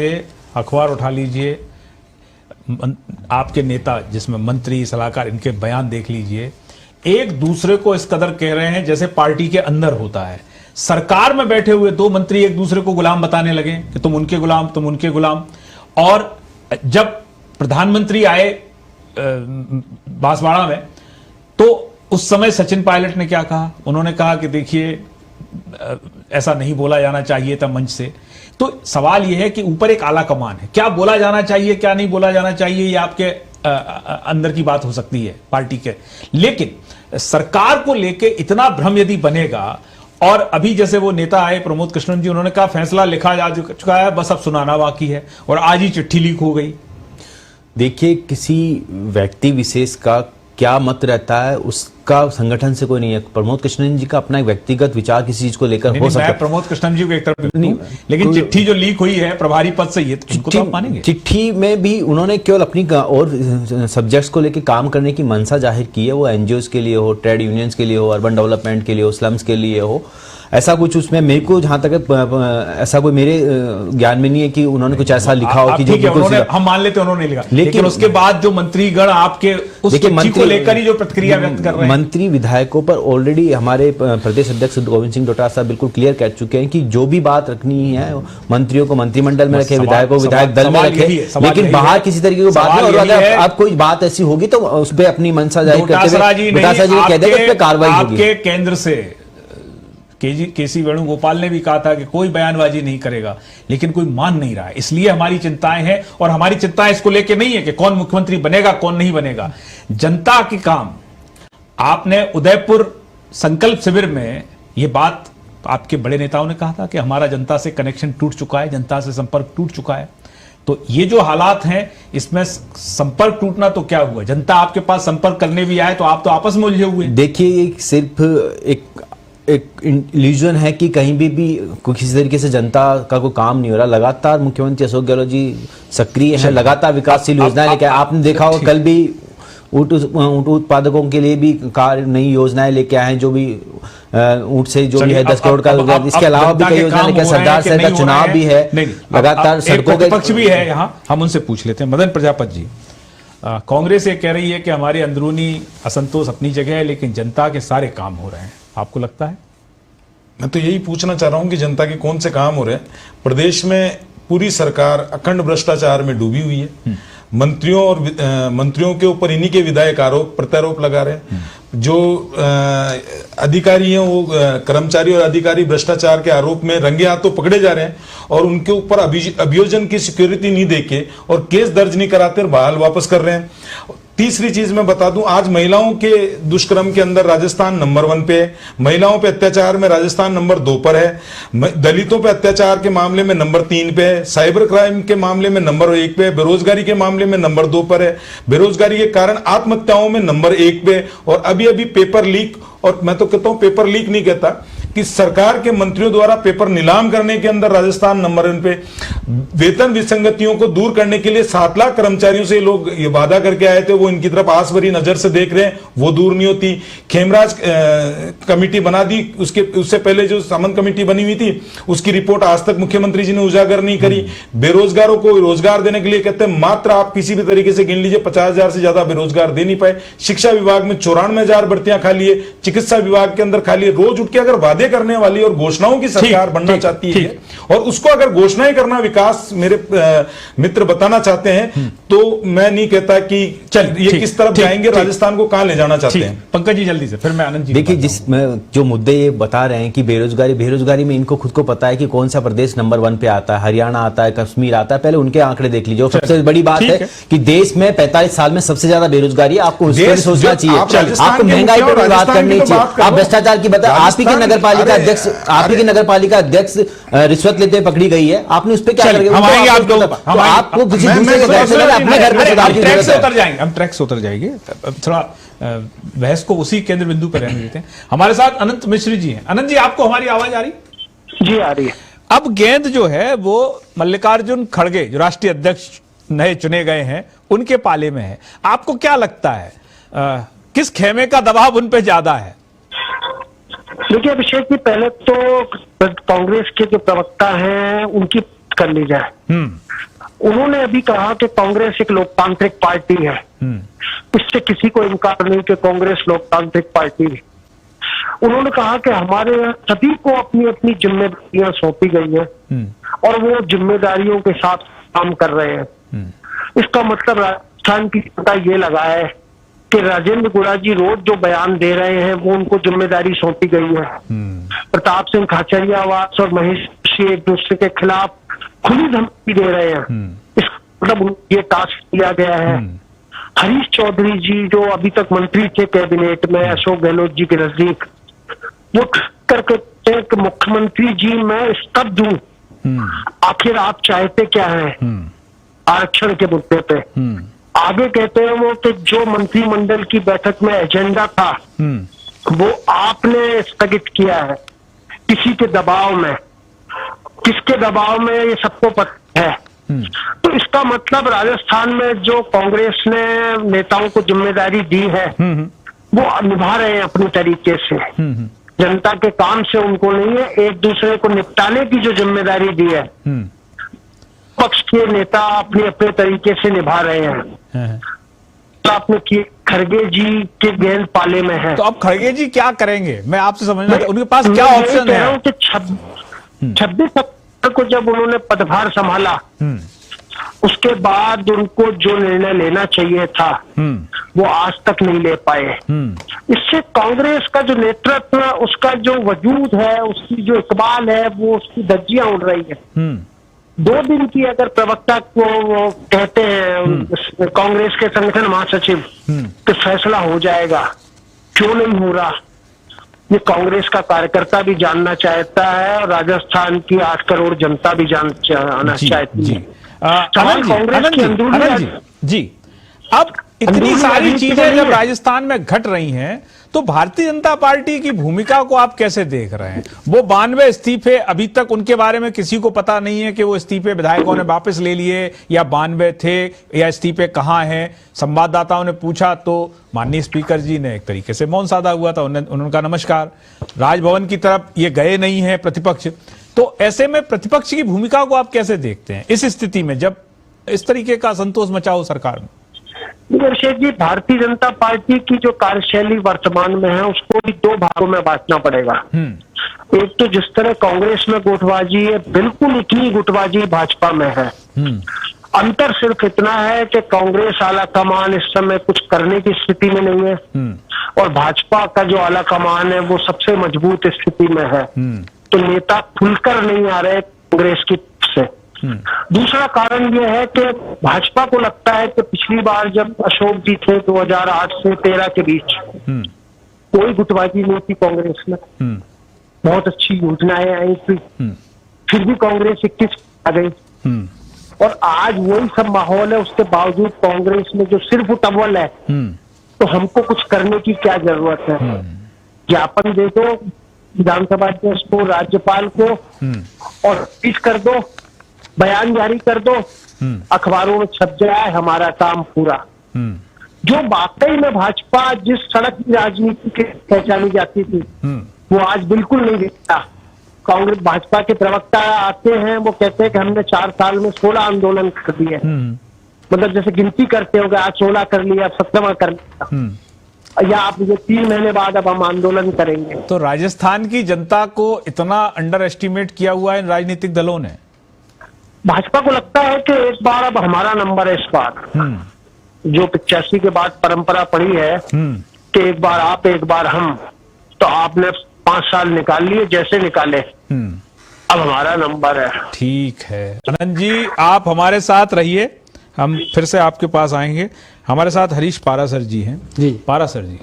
अखबार उठा लीजिए, आपके नेता जिसमें मंत्री सलाहकार इनके बयान देख लीजिए, एक दूसरे को इस कदर कह रहे हैं जैसे पार्टी के अंदर होता है। सरकार में बैठे हुए 2 मंत्री एक दूसरे को गुलाम बताने लगे कि तुम उनके गुलाम, तुम उनके गुलाम। और जब प्रधानमंत्री आए बांसवाड़ा में तो उस समय सचिन पायलट ने क्या कहा? उन्होंने कहा कि देखिए ऐसा नहीं बोला जाना चाहिए था मंच से। तो सवाल यह है कि ऊपर एक आला कमान है, क्या बोला जाना चाहिए क्या नहीं बोला जाना चाहिए, ये आपके अंदर की बात हो सकती है पार्टी के, लेकिन सरकार को लेके इतना भ्रम यदि बनेगा। और अभी जैसे वो नेता आए प्रमोद कृष्णन जी, उन्होंने कहा फैसला लिखा जा चुका है, बस अब सुनाना बाकी है, और आज ही चिट्ठी लीक हो गई। देखिए, किसी व्यक्ति विशेष का क्या मत रहता है उसका संगठन से कोई नहीं है। प्रमोद कृष्णन जी का अपना एक व्यक्तिगत विचार किसी चीज को लेकर हो सकता है। प्रमोद कृष्णन जी को एक तरफ नहीं, लेकिन चिट्ठी जो लीक हुई है प्रभारी पद से, ये तो आप मानेंगे? चिट्ठी में भी उन्होंने केवल अपनी और सब्जेक्ट्स को लेकर काम करने की मंशा जाहिर की है, वो एनजीओ के लिए हो, ट्रेड यूनियंस के लिए हो, अर्बन डेवलपमेंट के लिए हो, स्लम्स के लिए हो, ऐसा कुछ उसमें मेरे को जहां तक ऐसा कोई मेरे ज्ञान में नहीं है कि उन्होंने कुछ ऐसा लिखा हो कि जो हम मान लेते उन्होंने लिखा, लेकिन उसके बाद जो मंत्रीगण आपके उस चिट्ठी को लेकर ही जो प्रतिक्रिया व्यक्त कर रहे हैं, मंत्री विधायकों पर ऑलरेडी हमारे प्रदेश अध्यक्ष गोविंद सिंह डोटासरा साहब बिल्कुल क्लियर कह चुके हैं कि जो भी बात रखनी है मंत्रियों को मंत्रिमंडल में रखे, विधायकों को विधायक दल में रखे, लेकिन बाहर किसी तरीके की बात नहीं। और अगर आप कोई बात ऐसी होगी तो उस पर अपनी मंशा जाहिर करते हुए डोटासरा जी कह देंगे उस पर कार्रवाई होगी। आपके केंद्र से केसी वेणुगोपाल ने भी कहा था कि कोई बयानबाजी नहीं करेगा, लेकिन कोई मान नहीं रहा है। इसलिए हमारी चिंताएं हैं, और हमारी चिंताएं इसको लेके नहीं है कि कौन मुख्यमंत्री बनेगा कौन नहीं बनेगा। जनता के काम, आपने उदयपुर संकल्प शिविर में ये बात आपके बड़े नेताओं ने कहा था कि हमारा जनता से कनेक्शन टूट चुका है, जनता से संपर्क टूट चुका है। तो ये जो हालात हैं इसमें संपर्क टूटना तो क्या हुआ, जनता आपके पास संपर्क करने भी आए तो आप तो आपस में उलझे हुए। देखिए, सिर्फ एक इल्यूजन है कि कहीं भी किसी तरीके से जनता का कोई काम नहीं हो रहा। लगातार मुख्यमंत्री अशोक गहलोत जी सक्रिय हैं, लगातार विकासशील योजनाएं लेके आपने देखा होगा, कल भी ऊंट उत्पादकों के लिए भी नई योजनाएं लेके आए हैं, जो भी ऊंट से जो भी है 10 करोड़ का, इसके अलावा भी कई योजनाएं लेके, सरदार साहब का चुनाव भी है, लगातार सड़कों के पक्ष भी है। यहाँ हम उनसे पूछ लेते हैं। मदन प्रजापत जी, कांग्रेस ये कह रही है कि हमारी अंदरूनी असंतोष अपनी जगह है, लेकिन जनता के सारे काम हो रहे हैं, आपको लगता है? मैं तो यही पूछना चाह रहा हूं कि जनता के कौन से काम हो रहे हैं। प्रदेश में पूरी सरकार अखंड भ्रष्टाचार में डूबी हुई है। मंत्रियों के ऊपर इन्हीं के विधायक आरोप प्रत्यारोप लगा रहे हैं। जो अधिकारी हैं वो कर्मचारी और अधिकारी भ्रष्टाचार के आरोप में रंगे हाथों पकड़े जा रहे हैं, और उनके ऊपर अभियोजन की सिक्योरिटी नहीं देके और केस दर्ज नहीं कराते और बहाल वापस कर रहे हैं। तीसरी चीज मैं बता दूं, आज महिलाओं के दुष्कर्म के अंदर राजस्थान नंबर 1 पे है, महिलाओं पे अत्याचार में राजस्थान नंबर 2 पर है, दलितों पे अत्याचार के मामले में नंबर 3 पे है, साइबर क्राइम के मामले में नंबर 1 पे है, बेरोजगारी के मामले में नंबर 2 पर है, बेरोजगारी के कारण आत्महत्याओं में नंबर 1 पे, और अभी अभी पेपर लीक, और मैं तो कहता हूं पेपर लीक नहीं कहता कि सरकार के मंत्रियों द्वारा पेपर नीलाम करने के अंदर राजस्थान नंबर 1 पे। वेतन विसंगतियों को दूर करने के लिए 7 लाख कर्मचारियों से लोग ये वादा करके आए थे, वो इनकी तरफ आस भरी नजर से देख रहे हैं, वो दूर नहीं होती। खेमराज कमेटी बना दी, उससे पहले जो सामंत कमेटी बनी हुई थी उसकी रिपोर्ट आज तक मुख्यमंत्री जी ने उजागर नहीं करी। बेरोजगारों को रोजगार देने के लिए कहते हैं मात्र आप किसी भी तरीके से गिन लीजिए 50,000 से ज्यादा बेरोजगार दे नहीं पाए। शिक्षा विभाग में 94,000 भर्तियां खाली है, चिकित्सा विभाग के अंदर खाली है। रोज उठ के अगर वादे करने वाली और घोषणाओं की सरकार बनना चाहती है, और उसको अगर घोषणाएं करना विकास मेरे मित्र बताना चाहते हैं, तो मैं नहीं कहता कि ये किस तरफ जाएंगे, राजस्थान को कहां ले जाना चाहते हैं। पंकज जी जल्दी से, फिर मैं आनंद जी। देखिए, जो मुद्दे ये बता रहे हैं कि बेरोजगारी में इनको खुद को पता है कि कौन सा प्रदेश नंबर 1 पे आता है, हरियाणा आता है, कश्मीर आता है। पहले उनके आंकड़े देख लीजिए। सबसे बड़ी बात है कि देश में 45 साल में सबसे ज्यादा बेरोजगारी है। आपको उस पर सोचना चाहिए, आपको महंगाई पर बात करनी चाहिए, आप भ्रष्टाचार की बता। आप ही के नगर पालिका अध्यक्ष रिश्वत लेते पकड़ी गई है, आपने उस पर क्या करेंगे? आपको किसी दूसरे के घर से अपने घर में सुधार की जरूरत है। हम ट्रैक से उतर जाएंगे, थोड़ा बहस को उसी केंद्र बिंदु पर रहने देते हैं। हमारे साथ अनंत मिश्र जी हैं। अनंत जी, आपको हमारी आवाज आ रही? जी आ रही है। अब गेंद जो है वो मल्लिकार्जुन खड़गे, जो राष्ट्रीय अध्यक्ष नए चुने गए हैं, उनके पाले में है। आपको क्या लगता है किस खेमे का दबाव उन पे ज्यादा है? देखिए अभिषेक जी, पहले तो कांग्रेस के जो प्रवक्ता हैं उनकी कर ली जाए। उन्होंने अभी कहा कि कांग्रेस एक लोकतांत्रिक पार्टी है। इससे किसी को इनकार नहीं कि कांग्रेस लोकतांत्रिक पार्टी है। उन्होंने कहा कि हमारे सभी को अपनी अपनी जिम्मेदारियां सौंपी गई है और वो जिम्मेदारियों के साथ काम कर रहे हैं। इसका मतलब राजस्थान की जनता ये लगा है कि राजेंद्र गुड़ा जी रोज जो बयान दे रहे हैं वो उनको जिम्मेदारी सौंपी गई है। प्रताप सिंह खाचरियावास और महेश जोशी एक दूसरे के खिलाफ खुली धमकी दे रहे हैं। इसका मतलब ये टास्क दिया गया है। हरीश चौधरी जी जो अभी तक मंत्री थे कैबिनेट में अशोक गहलोत जी के नजदीक, वो करके मुख्यमंत्री जी मैं स्तब्ध हूं, आखिर आप चाहते क्या है आरक्षण के मुद्दे पे। आगे कहते हैं वो कि जो मंत्रिमंडल की बैठक में एजेंडा था वो आपने स्थगित किया है किसी के दबाव में। किसके दबाव में ये सबको पता है। तो इसका मतलब राजस्थान में जो कांग्रेस ने नेताओं को जिम्मेदारी दी है वो निभा रहे हैं अपनी तरीके से। जनता के काम से उनको नहीं है, एक दूसरे को निपटाने की जो जिम्मेदारी दी है पक्ष के नेता अपने अपने तरीके से निभा रहे हैं। तो आपने खड़गे जी के गेंद पाले में है। तो अब खड़गे जी क्या करेंगे, मैं आपसे समझना चाहता हूं, उनके पास क्या ऑप्शन है? 26 अक्टूबर को जब उन्होंने पदभार संभाला उसके बाद उनको जो निर्णय लेना चाहिए था वो आज तक नहीं ले पाए। इससे कांग्रेस का जो नेतृत्व, उसका जो वजूद है, उसकी जो इकबाल है, वो उसकी धज्जियां उड़ रही है। 2 दिन की अगर प्रवक्ता को वो कहते हैं कांग्रेस के संगठन महासचिव कि फैसला हो जाएगा, क्यों नहीं हो रहा, ये कांग्रेस का कार्यकर्ता भी जानना चाहता है और राजस्थान की 8 करोड़ जनता भी जानना चाहती है। कांग्रेस की अंदरूनी जी, अब इतनी सारी चीजें जब राजस्थान में घट रही हैं तो भारतीय जनता पार्टी की भूमिका को आप कैसे देख रहे हैं? वो 92 इस्तीफे, अभी तक उनके बारे में किसी को पता नहीं है कि वो इस्तीफे विधायकों ने वापस ले लिए या 92 थे या इस्तीफे कहां हैं। संवाददाताओं ने पूछा तो माननीय स्पीकर जी ने एक तरीके से मौन साधा हुआ था, उन्होंने कहा नमस्कार। राजभवन की तरफ ये गए नहीं है प्रतिपक्ष। तो ऐसे में प्रतिपक्ष की भूमिका को आप कैसे देखते हैं इस स्थिति में जब इस तरीके का असंतोष मचा हो सरकार में? अभिषेक जी, भारतीय जनता पार्टी की जो कार्यशैली वर्तमान में है उसको भी 2 भागों में बांटना पड़ेगा। एक तो जिस तरह कांग्रेस में गुटबाजी है, बिल्कुल इतनी गुटबाजी भाजपा में है। अंतर सिर्फ इतना है कि कांग्रेस आला कमान इस समय कुछ करने की स्थिति में नहीं है और भाजपा का जो आला कमान है वो सबसे मजबूत स्थिति में है। तो नेता खुलकर नहीं आ रहे कांग्रेस की तरफ से। दूसरा कारण यह है कि भाजपा को लगता है कि पिछली बार जब अशोक जी थे 2008 से 13 के बीच कोई गुटबाजी नहीं थी कांग्रेस में, बहुत अच्छी योजनाएं आई थी, फिर भी कांग्रेस 21 आ गई। और आज वही सब माहौल है, उसके बावजूद कांग्रेस में जो सिर्फ उतवल है, तो हमको कुछ करने की क्या जरूरत है? ज्ञापन दे दो विधानसभा अध्यक्ष को, राज्यपाल को, और ट्वीट कर दो, बयान जारी कर दो, अखबारों में छप जाए, हमारा काम पूरा। जो वाकई में भाजपा जिस सड़क की राजनीति के पहचानी जाती थी, वो आज बिल्कुल नहीं दिखता। कांग्रेस भाजपा के प्रवक्ता आते हैं, वो कहते हैं कि हमने 4 साल में 16 आंदोलन कर दिए, मतलब जैसे गिनती करते हो, आज 16 कर लिया, अब 17वां कर लिया, या आप मुझे 3 महीने बाद अब हम आंदोलन करेंगे। तो राजस्थान की जनता को इतना अंडर एस्टिमेट किया हुआ है इन राजनीतिक दलों ने? भाजपा को लगता है कि एक बार अब हमारा नंबर है, इस बार जो 85 के बाद परंपरा पड़ी है कि एक बार आप एक बार हम, तो आपने 5 साल निकाल लिए, जैसे निकाले, अब हमारा नंबर है। ठीक है आनंद जी, आप हमारे साथ रहिए, हम फिर से आपके पास आएंगे। हमारे साथ हरीश पारासर जी हैं। जी पारासर जी,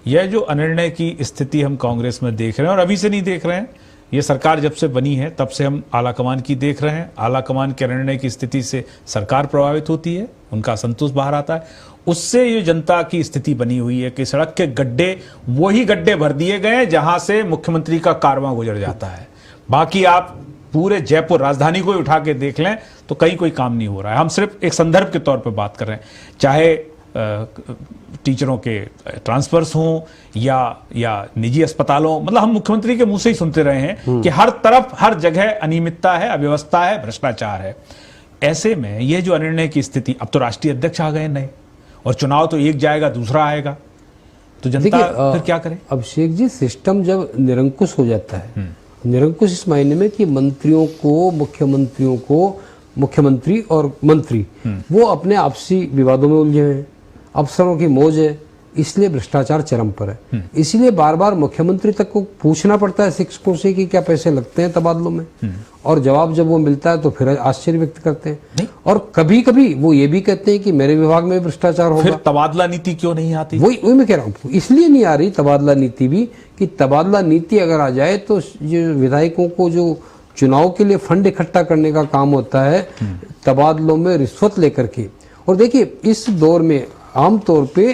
यह जो अनिर्णय की स्थिति हम कांग्रेस में देख रहे हैं, और अभी से नहीं देख रहे हैं, ये सरकार जब से बनी है तब से हम आलाकमान की देख रहे हैं। आलाकमान के निर्णय की स्थिति से सरकार प्रभावित होती है, उनका असंतोष बाहर आता है, उससे ये जनता की स्थिति बनी हुई है कि सड़क के गड्ढे वही गड्ढे भर दिए गए जहां से मुख्यमंत्री का कारवां गुजर जाता है। बाकी आप पूरे जयपुर राजधानी को ही उठा के देख लें तो कहीं कोई काम नहीं हो रहा है। हम सिर्फ एक संदर्भ के तौर पे बात कर रहे हैं, चाहे टीचरों के ट्रांसफर्स हों या निजी अस्पतालों, मतलब हम मुख्यमंत्री के मुंह से ही सुनते रहे हैं कि हर तरफ हर जगह अनियमितता है, अव्यवस्था है, भ्रष्टाचार है। ऐसे में यह जो अनिर्णय की स्थिति, अब तो राष्ट्रीय अध्यक्ष आ गए नए, और चुनाव तो एक जाएगा दूसरा आएगा, तो जनता फिर क्या करे? अभिषेक जी, सिस्टम जब निरंकुश हो जाता है, निरंकुश इस मायने में कि मंत्रियों को, मुख्यमंत्री और मंत्री वो अपने आपसी विवादों में उलझे हैं, अफसरों की मौज है, इसलिए भ्रष्टाचार चरम पर है। इसलिए बार बार मुख्यमंत्री तक को पूछना पड़ता है शिक्षकों से कि क्या पैसे लगते हैं तबादलों में, और जवाब जब वो मिलता है तो फिर आश्चर्य व्यक्त करते हैं, और कभी कभी वो ये भी कहते हैं कि मेरे विभाग में भ्रष्टाचार होगा। फिर तबादला नीति क्यों नहीं आती? वही मैं कह रहा हूँ, इसलिए नहीं आ रही तबादला नीति भी, कि तबादला नीति अगर आ जाए तो ये विधायकों को जो चुनाव के लिए फंड इकट्ठा करने का काम होता है, तबादलों में रिश्वत लेकर के, और देखिए इस दौर में आमतौर पे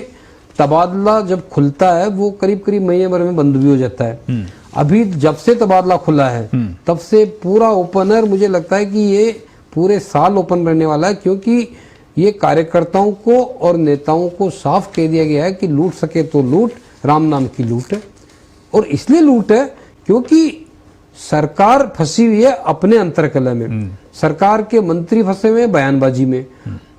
तबादला जब खुलता है वो करीब करीब महीने भर में बंद भी हो जाता है। अभी जब से तबादला खुला है तब से पूरा ओपनर, मुझे लगता है कि ये पूरे साल ओपन रहने वाला है, क्योंकि ये कार्यकर्ताओं को और नेताओं को साफ कह दिया गया है कि लूट सके तो लूट, राम नाम की लूट है। और इसलिए लूट है क्योंकि सरकार फंसी हुई है अपने अंतरकलह में, सरकार के मंत्री फंसे हुए हैं बयानबाजी में,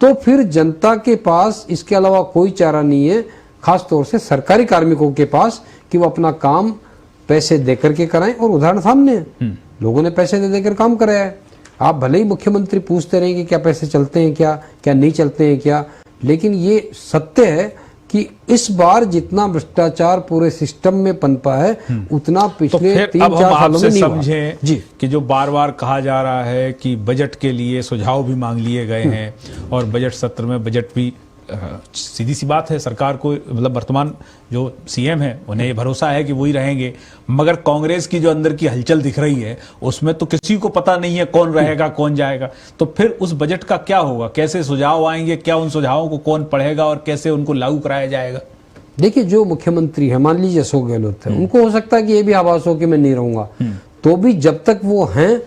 तो फिर जनता के पास इसके अलावा कोई चारा नहीं है, खास तौर से सरकारी कार्मिकों के पास, कि वो अपना काम पैसे देकर के कराएं। और उदाहरण सामने है, लोगों ने पैसे दे देकर काम कराया है। आप भले ही मुख्यमंत्री पूछते रहे कि क्या पैसे चलते हैं, क्या नहीं चलते हैं क्या, लेकिन ये सत्य है कि इस बार जितना भ्रष्टाचार पूरे सिस्टम में पनपा है उतना पिछले 3-4 सालों में नहीं हुआ। जी, कि जो बार बार कहा जा रहा है कि बजट के लिए सुझाव भी मांग लिए गए हैं, और बजट सत्र में बजट भी, सीधी सी बात है, सरकार को, मतलब वर्तमान जो सीएम है उन्हें ये भरोसा है कि वही रहेंगे, मगर कांग्रेस की जो अंदर की हलचल दिख रही है उसमें तो किसी को पता नहीं है कौन रहेगा कौन जाएगा। तो फिर उस बजट का क्या होगा, कैसे सुझाव आएंगे, क्या उन सुझावों को कौन पढ़ेगा और कैसे उनको लागू कराया जाएगा? देखिए, जो मुख्यमंत्री है, मान लीजिए अशोक गहलोत है, उनको हो सकता है कि ये भी आभास हो कि मैं नहीं रहूंगा, तो भी जब तक वो हैं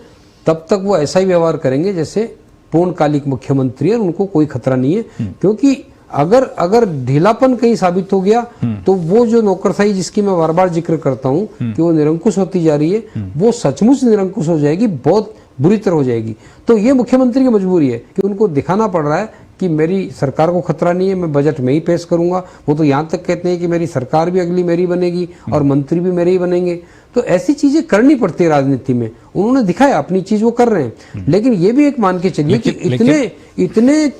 तब तक वो ऐसा ही व्यवहार करेंगे जैसे पूर्णकालिक मुख्यमंत्री है, उनको कोई खतरा नहीं है। क्योंकि अगर ढीलापन कहीं साबित हो गया तो वो जो नौकरशाही जिसकी मैं बार बार जिक्र करता हूँ कि वो निरंकुश होती जा रही है, वो सचमुच निरंकुश हो जाएगी, बहुत बुरी तरह हो जाएगी। तो ये मुख्यमंत्री की मजबूरी है कि उनको दिखाना पड़ रहा है कि मेरी सरकार को खतरा नहीं है, मैं बजट में ही पेश करूंगा। वो तो यहाँ तक कहते हैं कि मेरी सरकार भी अगली मेरी बनेगी और मंत्री भी मेरे ही बनेंगे। तो ऐसी चीजें करनी पड़ती है राजनीति में, उन्होंने दिखाया अपनी चीज वो कर रहे हैं। लेकिन ये भी एक मान के चलिए कि इतने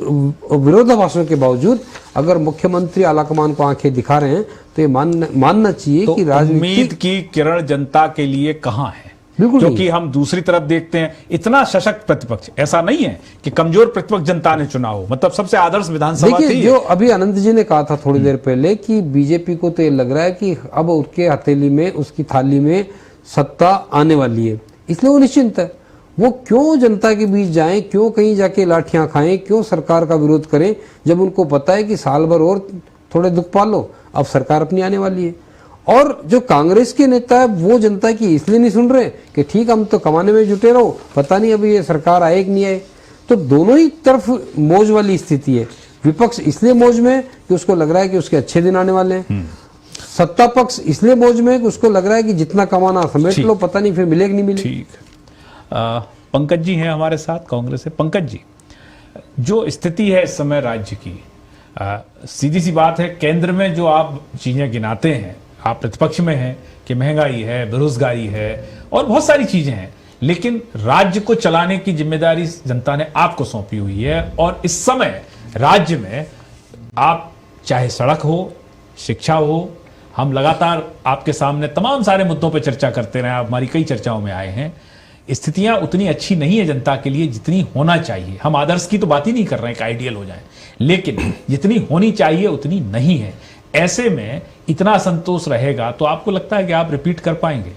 विरोधाभासों के बावजूद अगर मुख्यमंत्री आलाकमान को आंखें दिखा रहे हैं तो ये मानना चाहिए तो कि राजनीति उम्मीद की किरण जनता के लिए कहाँ है? बिल्कुल क्योंकि हम दूसरी तरफ देखते हैं इतना सशक्त प्रतिपक्ष, ऐसा नहीं है कि कमजोर प्रतिपक्ष जनता ने चुना हो, मतलब सबसे आदर्श विधानसभा थी। देखिए, जो अभी अनंत जी ने कहा था थोड़ी देर पहले कि बीजेपी को तो ये लग रहा है कि अब उसके हथेली में, उसकी थाली में सत्ता आने वाली है, इसलिए वो निश्चिंत है। वो क्यों जनता के बीच जाएं, क्यों कहीं जाके लाठियां खाएं, क्यों सरकार का विरोध करें, जब उनको पता है कि साल भर और थोड़े दुख पालो, अब सरकार अपनी आने वाली है। और जो कांग्रेस के नेता है वो जनता की इसलिए नहीं सुन रहे कि ठीक हम तो कमाने में जुटे रहो, पता नहीं अभी ये सरकार आए कि नहीं आए। तो दोनों ही तरफ मौज वाली स्थिति है। विपक्ष इसलिए मौज में कि उसको लग रहा है कि उसके अच्छे दिन आने वाले हैं, सत्ता पक्ष इसलिए मौज में कि उसको लग रहा है कि जितना कमाना समेट लो, पता नहीं फिर मिले कि नहीं मिले। ठीक, पंकज जी हैं हमारे साथ कांग्रेस से। पंकज जी, जो स्थिति है इस समय राज्य की, सीधी सी बात है, केंद्र में जो आप चीजें गिनाते हैं, आप प्रतिपक्ष में हैं कि महंगाई है, बेरोजगारी है और बहुत सारी चीजें हैं, लेकिन राज्य को चलाने की जिम्मेदारी जनता ने आपको सौंपी हुई है। और इस समय राज्य में आप चाहे सड़क हो, शिक्षा हो, हम लगातार आपके सामने तमाम सारे मुद्दों पर चर्चा करते रहे, आप हमारी कई चर्चाओं में आए हैं। स्थितियां उतनी अच्छी नहीं है जनता के लिए जितनी होना चाहिए। हम आदर्श की तो बात ही नहीं कर रहे हैं कि आइडियल हो जाए, लेकिन जितनी होनी चाहिए उतनी नहीं है। ऐसे में इतना असंतोष रहेगा तो आपको लगता है कि आप रिपीट कर पाएंगे?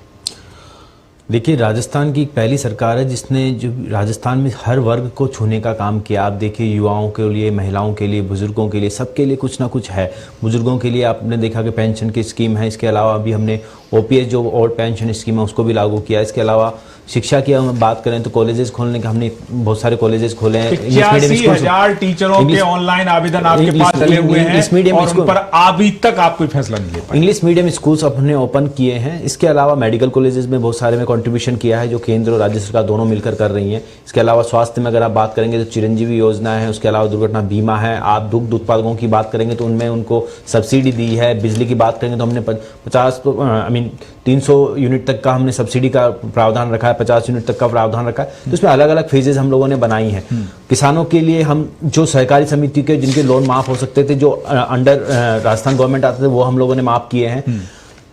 देखिए, राजस्थान की पहली सरकार है जिसने जो राजस्थान में हर वर्ग को छूने का काम किया। आप देखिए, युवाओं के लिए, महिलाओं के लिए, बुजुर्गों के लिए, सबके लिए कुछ ना कुछ है। बुजुर्गों के लिए आपने देखा कि पेंशन की स्कीम है, इसके अलावा अभी हमने ओपीएस जो ओल्ड पेंशन स्कीम है उसको भी लागू किया। इसके अलावा शिक्षा की हम बात करें तो कॉलेजेस खोलने के हमने बहुत सारे कॉलेजेस खोले हैं। 85,000 टीचरों के ऑनलाइन आवेदन आपके पास चले हुए हैं और उन पर अभी तक आप कोई फैसला नहीं ले पाए। इंग्लिश मीडियम स्कूल्स हमने ओपन किए हैं। इसके अलावा मेडिकल कॉलेजेस में बहुत सारे में कंट्रीब्यूशन किया है जो केंद्र और राज्य सरकार दोनों मिलकर कर रही हैं। इसके अलावा स्वास्थ्य में अगर आप बात करेंगे तो चिरंजीवी योजना है, उसके अलावा दुर्घटना बीमा है। आप दुग्ध उत्पादकों की बात करेंगे तो उनमें उनको सब्सिडी दी है। बिजली की बात करेंगे तो हमने 300 यूनिट तक का हमने सब्सिडी का प्रावधान रखा है, 50 यूनिट तक का प्रावधान रखा है। तो इसमें अलग अलग फेजेस हम लोगों ने बनाई हैं। किसानों के लिए हम जो सहकारी समिति के जिनके लोन माफ हो सकते थे, जो अंडर राजस्थान गवर्नमेंट आते थे, वो हम लोगों ने माफ किए हैं।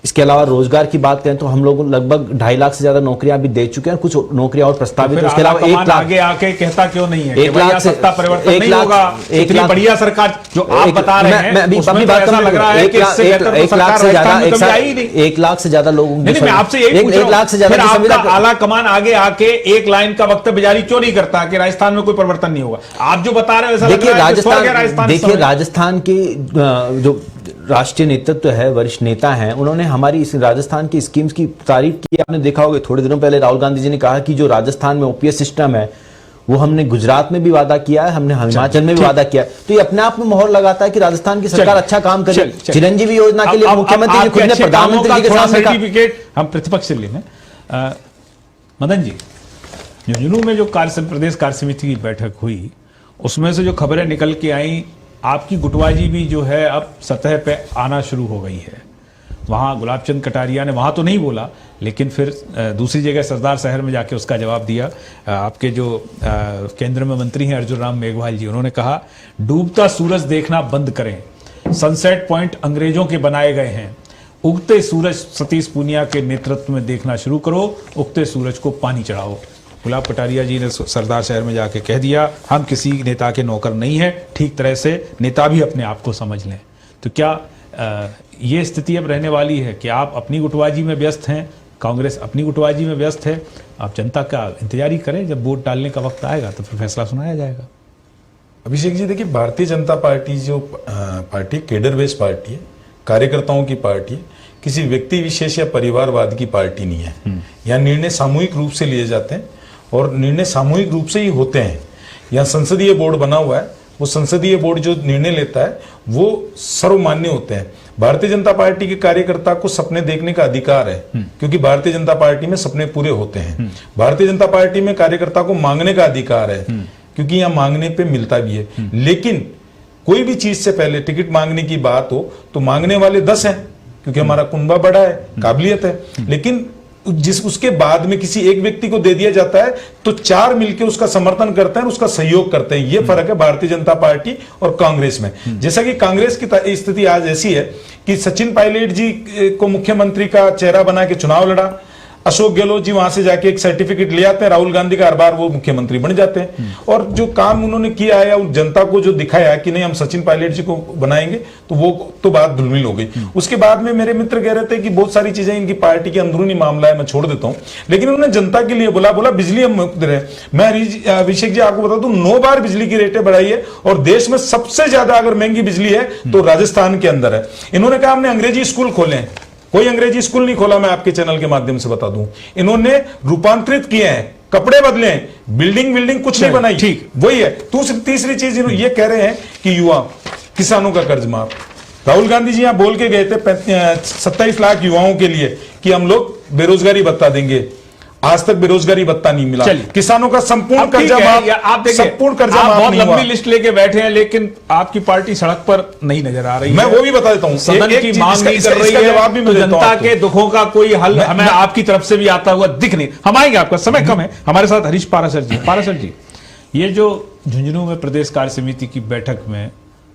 इसके अलावा रोजगार की बात करें तो हम लोग लगभग 2.5 लाख से ज्यादा नौकरियां भी दे चुके हैं, कुछ नौकरियां और प्रस्तावित। इसके अलावा 1 लाख आगे आके कहता क्यों नहीं है 1 लाख से सत्ता परिवर्तन नहीं होगा? इतनी बढ़िया सरकार जो आप बता रहे हैं, उसमें तो ऐसा लग रहा है कि इससे बेहतर तो सरकार राजस्थान में कभी आई ही नहीं। 1 लाख से ज्यादा लोग, मैं आपसे यही पूछ रहा हूं, फिर आपका आला कमान आगे आके एक लाइन का वक्तव्य जारी क्यों नहीं करता कि राजस्थान में कोई परिवर्तन नहीं होगा? आप जो बता रहे हैं देखिए, राजस्थान के जो राष्ट्रीय नेतृत्व है, वरिष्ठ नेता हैं, उन्होंने हमारी इस राजस्थान की स्कीम्स की तारीफ की। आपने देखा होगा थोड़े दिनों पहले राहुल गांधी जी ने कहा कि जो राजस्थान में ओपीएस सिस्टम है वो हमने गुजरात में भी वादा किया है, हमने हिमाचल में भी वादा किया है। तो ये अपने आप में मोहर लगाता है कि राजस्थान की सरकार अच्छा काम करे। चिरंजीवी योजना के लिए मुख्यमंत्री जी खुद ने प्रधानमंत्री के सामने सर्टिफिकेट हम प्रतिपक्ष से लें। मदन जी, झुंझुनू में जो प्रदेश कार्य समिति की बैठक हुई, उसमें से जो खबरें निकल के आई, आपकी गुटबाजी भी जो है अब सतह पे आना शुरू हो गई है। वहाँ गुलाबचंद कटारिया ने वहाँ तो नहीं बोला, लेकिन फिर दूसरी जगह सरदार शहर में जाके उसका जवाब दिया। आपके जो केंद्र में मंत्री हैं अर्जुन राम मेघवाल जी, उन्होंने कहा डूबता सूरज देखना बंद करें, सनसेट पॉइंट अंग्रेजों के बनाए गए हैं, उगते सूरज सतीश पूनिया के नेतृत्व में देखना शुरू करो, उगते सूरज को पानी चढ़ाओ। गुलाब कटारिया जी ने सरदार शहर में जाके कह दिया हम किसी नेता के नौकर नहीं है, ठीक तरह से नेता भी अपने आप को समझ लें। तो क्या ये स्थिति अब रहने वाली है कि आप अपनी गुटबाजी में व्यस्त हैं, कांग्रेस अपनी गुटबाजी में व्यस्त है, आप जनता का इंतजार ही करें, जब वोट डालने का वक्त आएगा तो फिर फैसला सुनाया जाएगा? अभिषेक जी, देखिए, भारतीय जनता पार्टी जो पार्टी केडर बेस्ड पार्टी है, कार्यकर्ताओं की पार्टी है, किसी व्यक्ति विशेष या परिवारवाद की पार्टी नहीं है। यहाँ निर्णय सामूहिक रूप से लिए जाते हैं और निर्णय सामूहिक रूप से ही होते हैं। यहाँ संसदीय बोर्ड बना हुआ है, वो संसदीय बोर्ड जो निर्णय लेता है वो सर्वमान्य होते हैं। भारतीय जनता पार्टी के कार्यकर्ता को सपने देखने का अधिकार है, क्योंकि भारतीय जनता पार्टी में सपने पूरे होते हैं। भारतीय जनता पार्टी में कार्यकर्ता को मांगने का अधिकार है, क्योंकि यहाँ मांगने पे मिलता भी है। लेकिन कोई भी चीज से पहले टिकट मांगने की बात हो तो मांगने वाले 10 हैं, क्योंकि हमारा कुनबा बड़ा है, काबिलियत है। लेकिन उसके बाद में किसी एक व्यक्ति को दे दिया जाता है तो 4 मिलकर उसका समर्थन करते हैं, उसका सहयोग करते हैं। ये फर्क है भारतीय जनता पार्टी और कांग्रेस में। जैसा कि कांग्रेस की स्थिति आज ऐसी है कि सचिन पायलट जी को मुख्यमंत्री का चेहरा बना के चुनाव लड़ा, अशोक गहलोत जी वहां से जाके एक सर्टिफिकेट ले आते हैं, राहुल गांधी का हर बार वो मुख्यमंत्री बन जाते हैं। और जो काम उन्होंने किया है, उन जनता को जो दिखाया कि नहीं हम सचिन पायलट जी को बनाएंगे, तो वो तो बात धुलमिल हो गई। उसके बाद में मेरे मित्र कह रहे थे कि बहुत सारी चीजें इनकी पार्टी के अंदरूनी मामला है, मैं छोड़ देता हूं, लेकिन उन्होंने जनता के लिए बोला बिजली हम मुफ्त रहे। मैं अभिषेक जी आपको बता दूं 9 बार बिजली की रेटें बढ़ाई है और देश में सबसे ज्यादा अगर महंगी बिजली है तो राजस्थान के अंदर है। इन्होंने कहा हमने अंग्रेजी स्कूल खोले हैं, कोई अंग्रेजी स्कूल नहीं खोला, मैं आपके चैनल के माध्यम से बता दूं। इन्होंने रूपांतरित किए हैं, कपड़े बदले हैं, बिल्डिंग कुछ नहीं बनाई। ठीक वही है। तीसरी चीज ये कह रहे हैं कि युवा किसानों का कर्ज माफ। राहुल गांधी जी यहां बोल के गए थे 27 लाख युवाओं के लिए कि हम लोग बेरोजगारी भत्ता देंगे, आज तक बेरोजगारी भत्ता नहीं मिला। किसानों का संपूर्ण कर्जा माफ, आप देखिए, संपूर्ण कर्जा आप माफ बहुत नहीं हुआ। लंबी लिस्ट लेके बैठे हैं, लेकिन आपकी पार्टी सड़क पर नहीं नजर आ रही है। मैं वो भी बता देता हूं, सदन की मांग नहीं कर रही जवाब भी है, मैं तो देता हूं जनता आपको। के दुखों का कोई हल हमें आपकी तरफ से भी आता हुआ दिख नहीं। हम आएंगे, आपका समय कम है। हमारे साथ हरीश पाराशर जी। पाराशर जी, ये जो झुंझुनू में प्रदेश कार्य समिति की बैठक में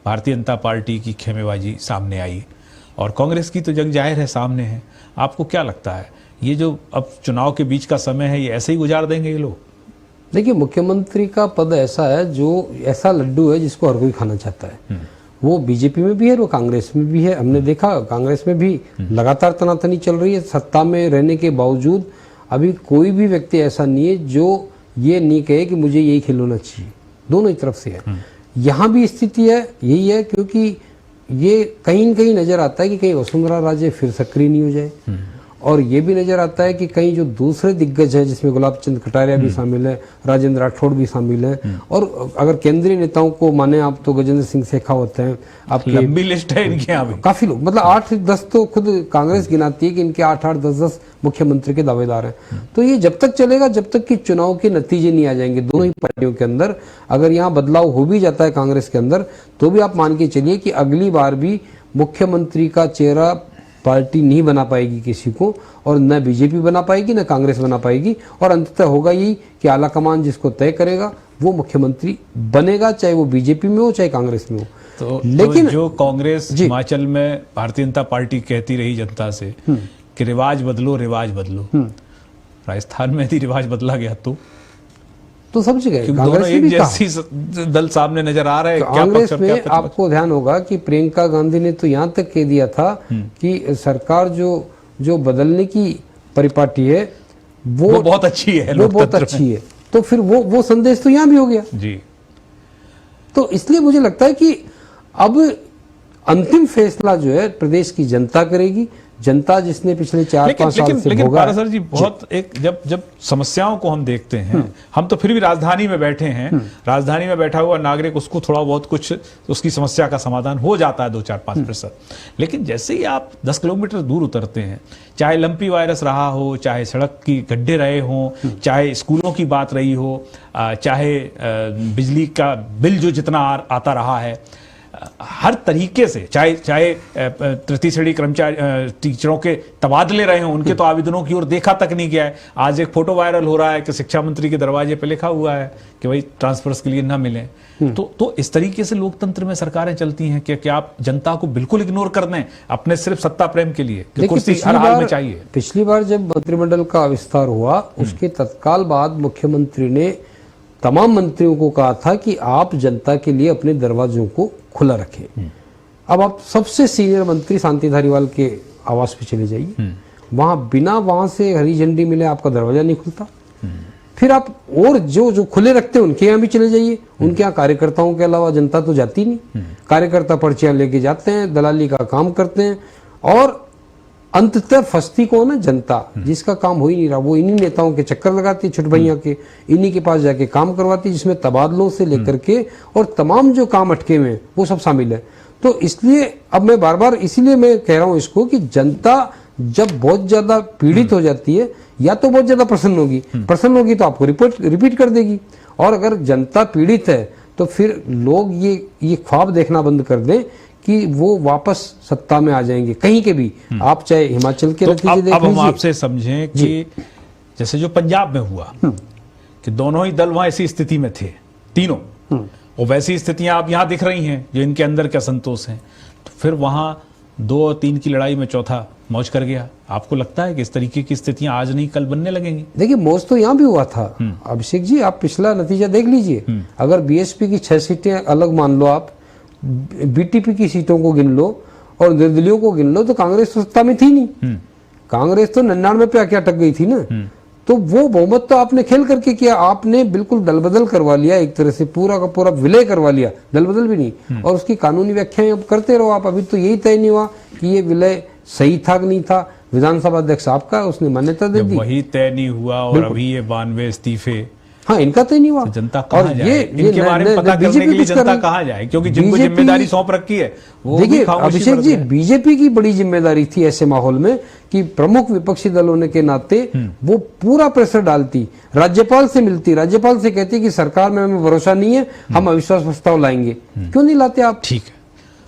भारतीय जनता पार्टी की खेमेबाजी सामने आई और कांग्रेस की तो जंग जाहिर है सामने है, आपको क्या लगता है ये जो अब चुनाव के बीच का समय है, ये ऐसे ही गुजार देंगे ये लोग? देखिए, मुख्यमंत्री का पद ऐसा है, जो ऐसा लड्डू है जिसको हर कोई खाना चाहता है। वो बीजेपी में भी है, वो कांग्रेस में भी है। हमने देखा कांग्रेस में भी लगातार तनातनी चल रही है। सत्ता में रहने के बावजूद अभी कोई भी व्यक्ति ऐसा नहीं है जो ये नहीं कहे कि मुझे यही खिलौना चाहिए। दोनों ही तरफ से है। यहाँ भी स्थिति है यही है, क्योंकि ये कहीं न कहीं नजर आता है कि कहीं वसुंधरा राजे फिर सक्रिय नहीं हो जाए, और ये भी नजर आता है कि कहीं जो दूसरे दिग्गज हैं, जिसमें गुलाब चंद कटारिया भी शामिल है, राजेंद्र राठौड़ भी शामिल है, और अगर केंद्रीय नेताओं को माने आप तो गजेंद्र सिंह शेखावत हैं, आपकी लंबी लिस्ट है इनके यहाँ भी काफी लोग, मतलब 8-10 तो खुद कांग्रेस गिनाती है कि इनके 8-8, 10-10 मुख्यमंत्री के दावेदार हैं। तो ये जब तक चलेगा जब तक कि चुनाव के नतीजे नहीं आ जाएंगे दोनों ही पार्टियों के अंदर। अगर यहाँ बदलाव हो भी जाता है कांग्रेस के अंदर, तो भी आप मान के चलिए कि अगली बार भी मुख्यमंत्री का चेहरा पार्टी नहीं बना पाएगी किसी को, और न बीजेपी बना पाएगी न कांग्रेस बना पाएगी, और अंततः होगा यही कि आला कमान जिसको तय करेगा वो मुख्यमंत्री बनेगा, चाहे वो बीजेपी में हो चाहे कांग्रेस में हो। लेकिन जो कांग्रेस हिमाचल में भारतीय जनता पार्टी कहती रही जनता से कि रिवाज बदलो, राजस्थान में यदि रिवाज बदला गया तो समझ गए कांग्रेस एक जैसी दल सामने नजर आ रहा है। कांग्रेस में आपको ध्यान होगा कि प्रियंका गांधी ने तो यहाँ तक कह दिया था कि सरकार जो बदलने की परिपाटी है वो बहुत अच्छी है, वो बहुत अच्छी है। तो फिर वो संदेश तो यहाँ भी हो गया जी। तो इसलिए मुझे लगता है कि अब अंतिम फैसला जो है प्रदेश की जनता करेगी। जनता जिसने पिछले 4-5 साल से लेकिन पाराशर जी बहुत एक जब समस्याओं को हम देखते हैं, हम तो फिर भी राजधानी में बैठे हैं, राजधानी में बैठा हुआ नागरिक उसको थोड़ा बहुत कुछ उसकी समस्या का समाधान हो जाता है 2-4-5%। लेकिन जैसे ही आप 10 किलोमीटर दूर उतरते हैं, चाहे लंपी वायरस रहा हो, चाहे सड़क की गड्ढे रहे हों, चाहे स्कूलों की बात रही हो, चाहे बिजली का बिल जो जितना आता रहा है, हर तरीके से चाहे तृतीय श्रेणी कर्मचारी टीचरों के तबादले रहे हों, उनके तो आवेदनों की ओर देखा तक नहीं गया है। आज एक फोटो वायरल हो रहा है कि शिक्षा मंत्री के दरवाजे पे लिखा हुआ है कि भाई ट्रांसफर्स के लिए ना मिले। तो इस तरीके से लोकतंत्र में सरकारें चलती हैं कि आप जनता को बिल्कुल इग्नोर कर दें अपने सिर्फ सत्ता प्रेम के लिए कि कुर्सी हर हाल में चाहिए। पिछली बार जब मंत्रिमंडल का विस्तार हुआ उसके तत्काल बाद मुख्यमंत्री ने तमाम मंत्रियों को कहा था कि आप जनता के लिए अपने दरवाजों को खुला रखें। अब आप सबसे सीनियर मंत्री शांति धारीवाल के आवास पे चले जाइए, वहां बिना वहां से हरी झंडी मिले आपका दरवाजा नहीं खुलता। फिर आप और जो खुले रखते हैं उनके यहाँ भी चले जाइए, उनके यहाँ कार्यकर्ताओं के अलावा जनता तो जाती नहीं। कार्यकर्ता पर्चियां लेके जाते हैं, दलाली का काम करते हैं, और अंततः फंसती कौन है? जनता, जिसका काम हो ही नहीं रहा। वो इन्हीं नेताओं के चक्कर लगाती है, छोटे भैया के, इन्हीं के पास जाके काम करवाती है, जिसमें तबादलों से लेकर के और तमाम जो काम अटके हुए हैं वो सब शामिल है। तो इसलिए अब मैं बार बार इसीलिए मैं कह रहा हूं इसको कि जनता जब बहुत ज्यादा पीड़ित हो जाती है या तो बहुत ज्यादा प्रसन्न होगी तो आपको रिपीट कर देगी, और अगर जनता पीड़ित है तो फिर लोग ये ख्वाब देखना बंद कर दें कि वो वापस सत्ता में आ जाएंगे कहीं के भी। आप चाहे हिमाचल के नतीजे देख लीजिए। अब हम आपसे समझें कि जैसे जो पंजाब में हुआ कि दोनों ही दल वहां ऐसी स्थिति में थे तीनों, और वैसी स्थितियां आप यहां दिख रही हैं जो इनके अंदर के असंतोष हैं। तो फिर वहां 2 और 3 की लड़ाई में चौथा मौज कर गया। आपको लगता है कि इस तरीके की स्थितियां आज नहीं कल बनने लगेंगी? देखिए, मौज तो यहाँ भी हुआ था अभिषेक जी, आप पिछला नतीजा देख लीजिए। अगर बीएसपी की 6 सीटें अलग मान लो, आप बीटीपी की सीटों को गिन लो और निर्दलियों को गिन लो, तो कांग्रेस तो सत्ता में थी नहीं। कांग्रेस तो 99 पे आके अटक गई थी ना। तो वो बहुमत तो आपने खेल करके किया, आपने बिल्कुल दल बदल करवा लिया, एक तरह से पूरा का पूरा विलय करवा लिया, दल बदल भी नहीं। और उसकी कानूनी व्याख्याएं अब करते रहो आप। अभी तो यही तय नहीं हुआ कि ये विलय सही था कि नहीं था। विधानसभा अध्यक्ष आपका, उसने मान्यता दे दी, वही तय नहीं हुआ और अभी ये 92 इस्तीफे, हाँ, इनका तय नहीं हुआ। तो जनता कहाँ जाए? इनके बारे में पता करने के लिए जनता कहाँ जाए? क्योंकि जिनको जिम्मेदारी सौंप रखी है वो भी देखिए खामोशी अभिषेक बरत जी, रहे हैं। बीजेपी की बड़ी जिम्मेदारी थी ऐसे माहौल में कि प्रमुख विपक्षी दल होने के नाते वो पूरा प्रेशर डालती, राज्यपाल से मिलती, राज्यपाल से कहती कि सरकार में हमें भरोसा नहीं है, हम अविश्वास प्रस्ताव लाएंगे। क्यों नहीं लाते आप? ठीक है,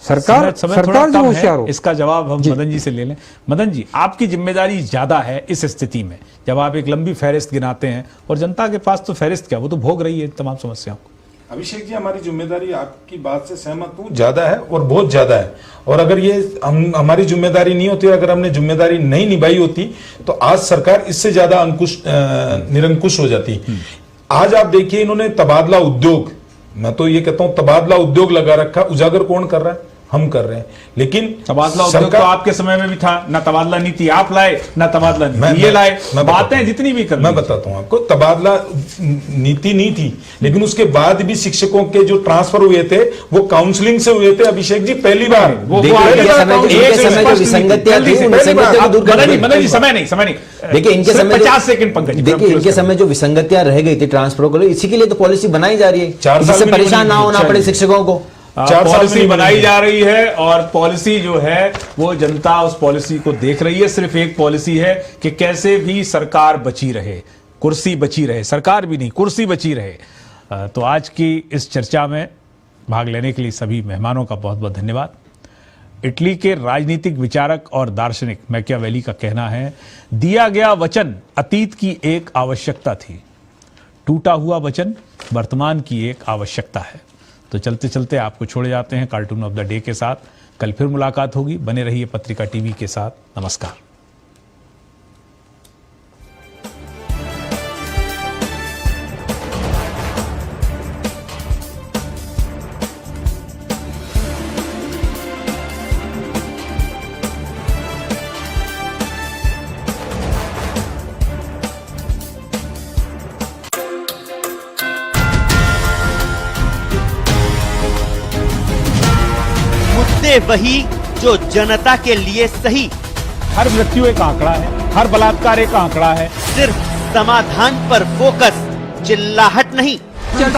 सरकार समय थोड़ा सरकार जो कम होशियार है, हो। इसका जवाब हम मदन जी से ले लें। मदन जी, आपकी जिम्मेदारी ज्यादा है इस स्थिति में, जब आप एक लंबी फहरिस्त गिनाते हैं और जनता के पास तो फहरिस्त क्या, वो तो भोग रही है तमाम समस्याओं को। अभिषेक जी, हमारी जिम्मेदारी, आपकी बात से सहमत हूँ, ज्यादा है और बहुत ज्यादा है। और अगर ये हमारी जिम्मेदारी नहीं होती, अगर हमने जिम्मेदारी नहीं निभाई होती, तो आज सरकार इससे ज्यादा निरंकुश हो जाती। आज आप देखिए, इन्होंने तबादला उद्योग, मैं तो ये कहता हूं तबादला उद्योग लगा रखा। उजागर कौन कर रहा है? हम कर रहे हैं। लेकिन तबादला उद्योग तो आपके समय में भी था ना, तबादला नीति आप लाए ना तबादला नीति ये लाए। बातें जितनी भी कर, मैं बताता हूं आपको, तबादला नीति नहीं थी, लेकिन उसके बाद भी शिक्षकों के जो ट्रांसफर हुए थे वो काउंसलिंग से हुए थे। अभिषेक जी, पहली बार देखिए इनके समय 50 सेकंड पंकज, देखिए इनके समय जो विसंगतियां रह गई थी ट्रांसफर को, इसी के लिए तो पॉलिसी बनाई जा रही है, जिससे परेशान ना होना पड़े शिक्षकों को। पॉलिसी बनाई जा रही है और पॉलिसी जो है वो जनता उस पॉलिसी को देख रही है। सिर्फ एक पॉलिसी है कि कैसे भी सरकार बची रहे, कुर्सी बची रहे, सरकार भी नहीं कुर्सी बची रहे। तो आज की इस चर्चा में भाग लेने के लिए सभी मेहमानों का बहुत बहुत धन्यवाद। इटली के राजनीतिक विचारक और दार्शनिक मैकियावेली का कहना है, दिया गया वचन अतीत की एक आवश्यकता थी, टूटा हुआ वचन वर्तमान की एक आवश्यकता है। तो चलते चलते आपको छोड़े जाते हैं कार्टून ऑफ द डे के साथ। कल फिर मुलाकात होगी, बने रहिए पत्रिका टीवी के साथ। नमस्कार। मुद्दे वही जो जनता के लिए सही, हर मृत्यु एक आंकड़ा है, हर बलात्कार एक आंकड़ा है। सिर्फ समाधान पर फोकस, चिल्लाहट नहीं।